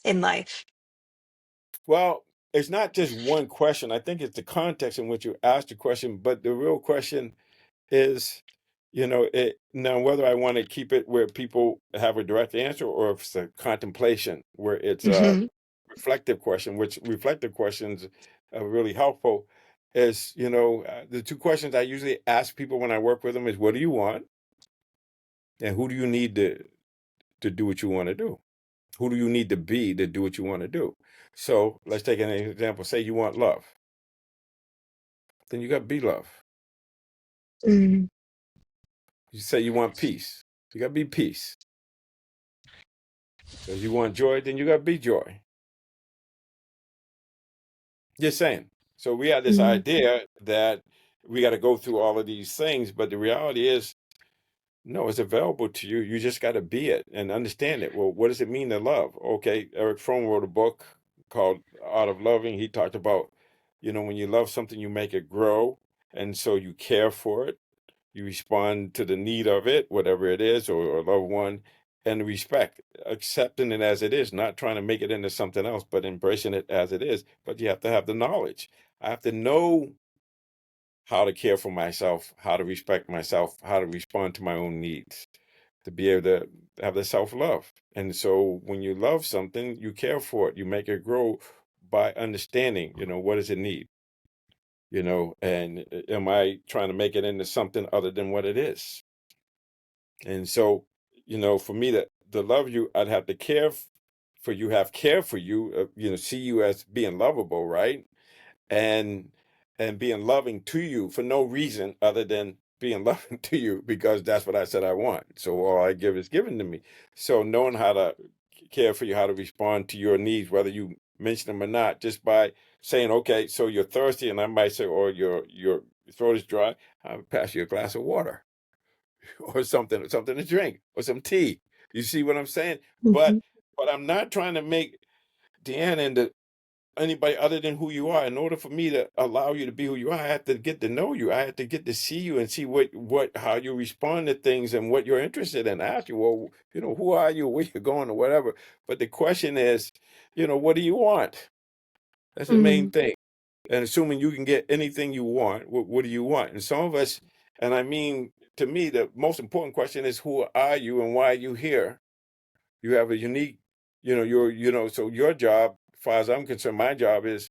Speaker 1: in life?
Speaker 2: Well, it's not just one question. I think it's the context in which you ask the question, but the real question is, it now whether I want to keep it where people have a direct answer, or if it's a contemplation where it's a
Speaker 1: Hmm.
Speaker 2: reflective question, which reflective questions are really helpful. Is, the two questions I usually ask people when I work with them is, what do you want? And who do you need to do what you want to do? Who do you need to be to do what you want to do? So let's take an example. Say you want love, then you got to be love.
Speaker 1: Mm,
Speaker 2: You say you want peace, you got to be peace. So you want joy, then you got to be joy. Just saying. So we have this
Speaker 1: mm,
Speaker 2: idea that we got to go through all of these things, but the reality is, no, it's available to you. You just got to be it and understand it. Well, what does it mean to love? Okay, Eric Fromm wrote a book called Art of Loving. He talked about, when you love something, you make it grow. And so you care for it. You respond to the need of it, whatever it is, or a loved one, and respect, accepting it as it is, not trying to make it into something else, but embracing it as it is. But you have to have the knowledge. I have to know how to care for myself, how to respect myself, how to respond to my own needs, to be able to have the self love. And so when you love something, you care for it, you make it grow by understanding, what does it need? And am I trying to make it into something other than what it is? And so, for me to love you, I'd have to for you, have care for you, see you as being lovable, right? and and being loving to you for no reason other than being loving to you, because that's what I said I want. So all I give is given to me. So knowing how to care for you, how to respond to your needs, whether you mention them or not, just by saying, okay, so you're thirsty, and I might say, or your throat is dry, I'll pass you a glass of water or something to drink or some tea. You see what I'm saying? But
Speaker 1: mhm,
Speaker 2: but I'm not trying to make Deanna into anybody other than who you are. In order for me to allow you to be who you are, I have to get to know you. I have to get to see you and see how you respond to things and what you're interested in. Ask you, well, who are you, where you're going, or whatever. But the question is, what do you want? That's the main
Speaker 1: mm,
Speaker 2: thing. And assuming you can get anything you want, what do you want? And some of us, and I mean, to me, the most important question is, who are you and why are you here? You have a unique, so your job, as far as I'm concerned, my job is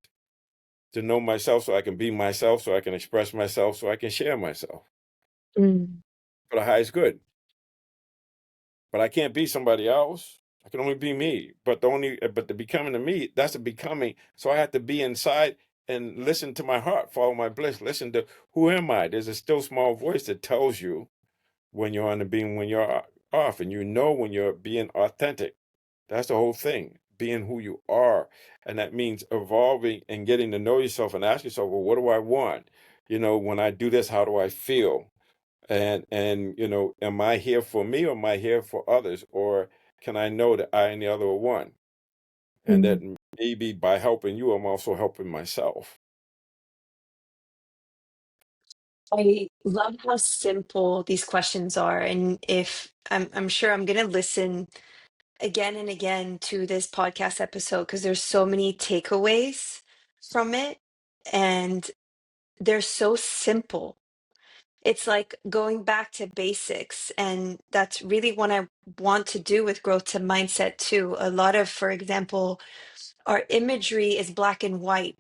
Speaker 2: to know myself so I can be myself, so I can express myself, so I can share myself
Speaker 1: mm.
Speaker 2: for the highest good. but I can't be somebody else. I can only be me. But the becoming of me, that's a becoming. So I have to be inside and listen to my heart, follow my bliss, listen to who am I? There's a still small voice that tells you when you're on the beam, when you're off, and you know when you're being authentic. That's the whole thing, being who you are. And that means evolving and getting to know yourself and ask yourself, well, what do I want? When I do this, how do I feel? And am I here for me, or am I here for others? Or can I know that I and the other are one? And that
Speaker 1: Mm.
Speaker 2: maybe by helping you, I'm also helping myself.
Speaker 1: I love how simple these questions are. And if I'm sure I'm gonna listen again and again to this podcast episode because there's so many takeaways from it, and they're so simple. It's like going back to basics, and that's really what I want to do with growth to mindset too. A lot of, for example, our imagery is black and white.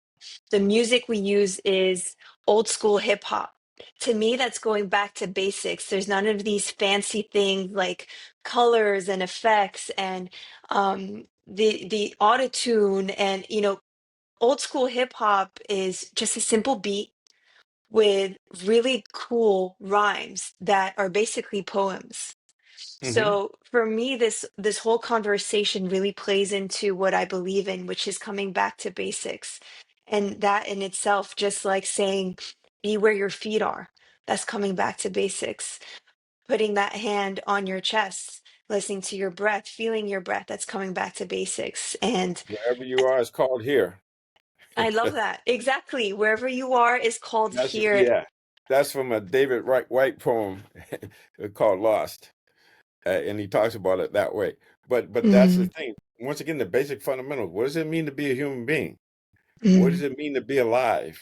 Speaker 1: The music we use is old school hip hop. To me, that's going back to basics. There's none of these fancy things like colors and effects and the autotune, and old school hip hop is just a simple beat with really cool rhymes that are basically poems.
Speaker 2: Hmm.
Speaker 1: So for me, this whole conversation really plays into what I believe in, which is coming back to basics. And that in itself, just like saying, be where your feet are, that's coming back to basics. Putting that hand on your chest, listening to your breath, feeling your breath, that's coming back to basics. And
Speaker 2: Wherever you are is called here.
Speaker 1: I love that. Exactly. Wherever you are is called
Speaker 2: That's
Speaker 1: here.
Speaker 2: yeah. That's from a David Wright White poem called Lost. And he talks about it that way. But that's the
Speaker 1: Mm,
Speaker 2: thing. Once again, the basic fundamentals. What does it mean to be a human being? What does
Speaker 1: mm,
Speaker 2: it mean to be alive?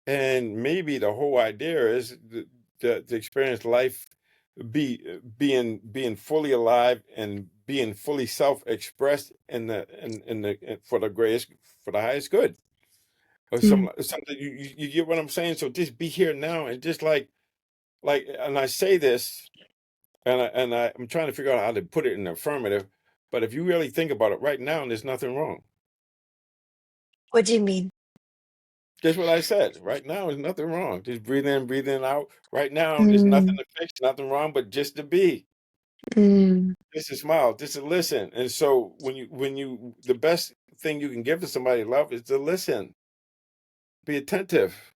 Speaker 2: And maybe the whole idea is to experience life, being fully alive and being fully self-expressed for the greatest, for the highest good, or
Speaker 1: mm.
Speaker 2: something. You get what I'm saying? So just be here now, and just and I say this, I'm trying to figure out how to put it in the affirmative. But if you really think about it, right now, there's nothing wrong.
Speaker 1: What do you mean?
Speaker 2: Just what I said. Right now, there's nothing wrong. Just breathe in, out. Right now, there's nothing
Speaker 1: Mm,
Speaker 2: to fix, nothing wrong, but just to be,
Speaker 1: mm,
Speaker 2: just to smile, just to listen. And so, the best thing you can give to somebody love is to listen, be attentive.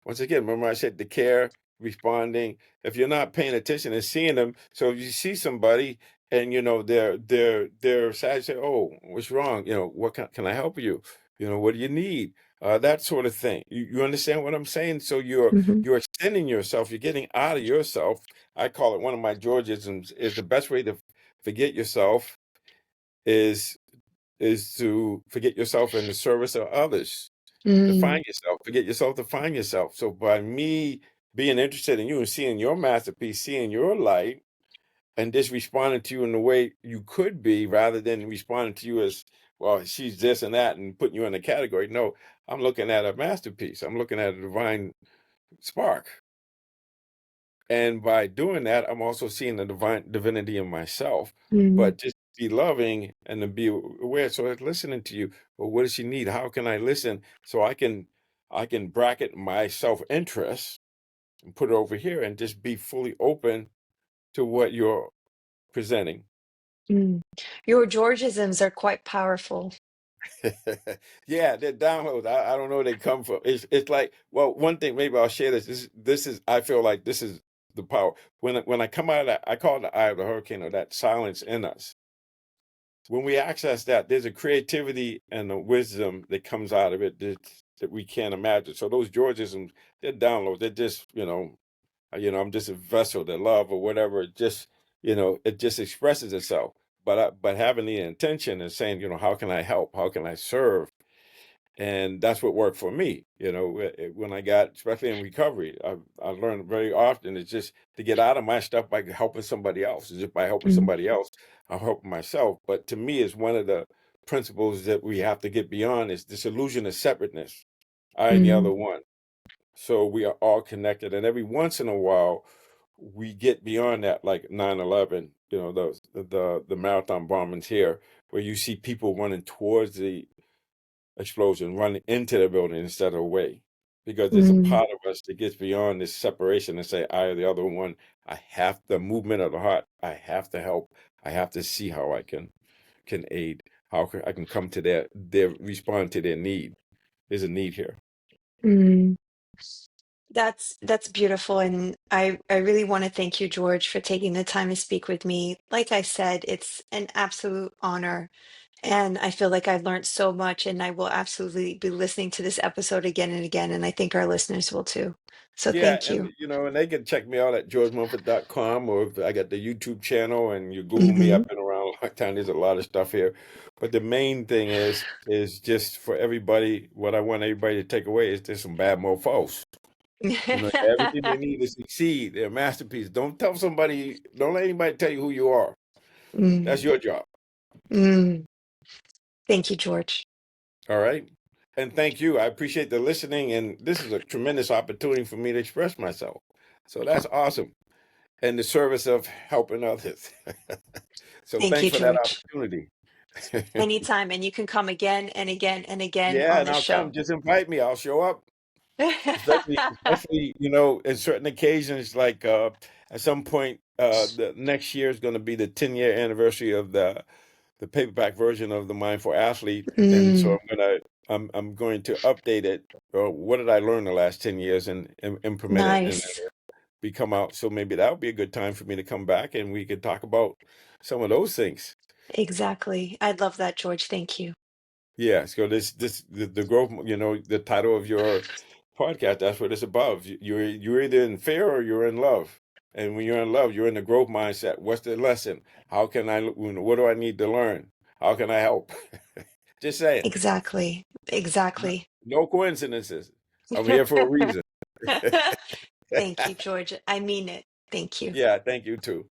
Speaker 2: Once again, remember I said the care, responding. If you're not paying attention and seeing them, so if you see somebody and they're sad, say, "Oh, what's wrong? What can I help you? What do you need?" That sort of thing. You understand what I'm saying? So
Speaker 1: mhm,
Speaker 2: you're extending yourself. You're getting out of yourself. I call it, one of my Georgisms is, the best way to forget yourself is to forget yourself in the service of others, to
Speaker 1: mm,
Speaker 2: find yourself, forget yourself to find yourself. So by me being interested in you and seeing your masterpiece, seeing your light, and just responding to you in the way you could be, rather than responding to you as, well, she's this and that, and putting you in a category. No, I'm looking at a masterpiece. I'm looking at a divine spark. And by doing that, I'm also seeing the divine divinity in myself.
Speaker 1: mm,
Speaker 2: But just be loving and to be aware. So it's listening to you. Well, what does she need? How can I listen so I can bracket my self-interest and put it over here and just be fully open to what you're presenting.
Speaker 1: mm. Your Georgisms are quite powerful.
Speaker 2: Yeah, they're downloads. I don't know where they come from. It's like, well, one thing, maybe I'll share this. This is I feel like this is the power. When I come out of that, I call it the eye of the hurricane, or that silence in us. When we access that, there's a creativity and a wisdom that comes out of it that we can't imagine. So those Georgisms, they're downloads. They're just, I'm just a vessel that love or whatever. It just expresses itself. But having the intention and saying, how can I help? How can I serve? And that's what worked for me. When I got, especially in recovery, I learned very often it's just to get out of my stuff by helping somebody else. It's just by helping
Speaker 1: Mm,
Speaker 2: somebody else, I'm helping myself. But to me, it's one of the principles that we have to get beyond, is this illusion of separateness. I and the
Speaker 1: mm,
Speaker 2: other one. So we are all connected. And every once in a while, we get beyond that, like 9/11, the marathon bombings here, where you see people running towards the explosion, running into the building instead of away. Because there's a
Speaker 1: Mm,
Speaker 2: part of us that gets beyond this separation and say, I or the other one, I have the movement of the heart, I have to help, I have to see how I can aid, I can come to their respond to their need. There's a need here.
Speaker 1: mm. That's beautiful, and I really want to thank you, George, for taking the time to speak with me. Like I said, it's an absolute honor, and I feel like I've learned so much, and I will absolutely be listening to this episode again and again, and I think our listeners will too. So
Speaker 2: Yeah,
Speaker 1: thank
Speaker 2: and
Speaker 1: you.
Speaker 2: and they can check me out at georgemumford.com, or if I got the YouTube channel and you Google me,
Speaker 1: Hmm.
Speaker 2: I've been around a long time. There's a lot of stuff here. But the main thing is just for everybody, what I want everybody to take away is there's some bad mofos. Everything they need to succeed, their masterpiece. Don't let anybody tell you who you are.
Speaker 1: Mm,
Speaker 2: That's your job.
Speaker 1: mm. Thank you, George.
Speaker 2: All right. And thank you. I appreciate the listening. And this is a tremendous opportunity for me to express myself. So that's awesome. In the service of helping others. So
Speaker 1: Thank
Speaker 2: thanks
Speaker 1: you,
Speaker 2: for that
Speaker 1: George.
Speaker 2: opportunity.
Speaker 1: Anytime, and you can come again and again and again
Speaker 2: Yeah,
Speaker 1: on
Speaker 2: and
Speaker 1: this
Speaker 2: I'll come.
Speaker 1: show.
Speaker 2: Just invite me. I'll show up. Especially, in certain occasions, like at some point, the next year is going to be the 10-year anniversary of the paperback version of the Mindful Athlete, and so
Speaker 1: Mm,
Speaker 2: I'm going to update it. What did I learn the last 10 years and implement it, and
Speaker 1: nice.
Speaker 2: be come out. So maybe that would be a good time for me to come back and we could talk about some of those things.
Speaker 1: Exactly. I love that, George. Thank you.
Speaker 2: Yeah. So the growth, the title of your podcast, that's what it's about. You're either in fear or you're in love. And when you're in love, you're in the growth mindset. What's the lesson? What do I need to learn? How can I help? Just saying.
Speaker 1: Exactly.
Speaker 2: No,
Speaker 1: Exactly.
Speaker 2: no coincidences. I'm here for a reason.
Speaker 1: Thank you, George. I mean it. Thank you.
Speaker 2: Yeah, thank you too.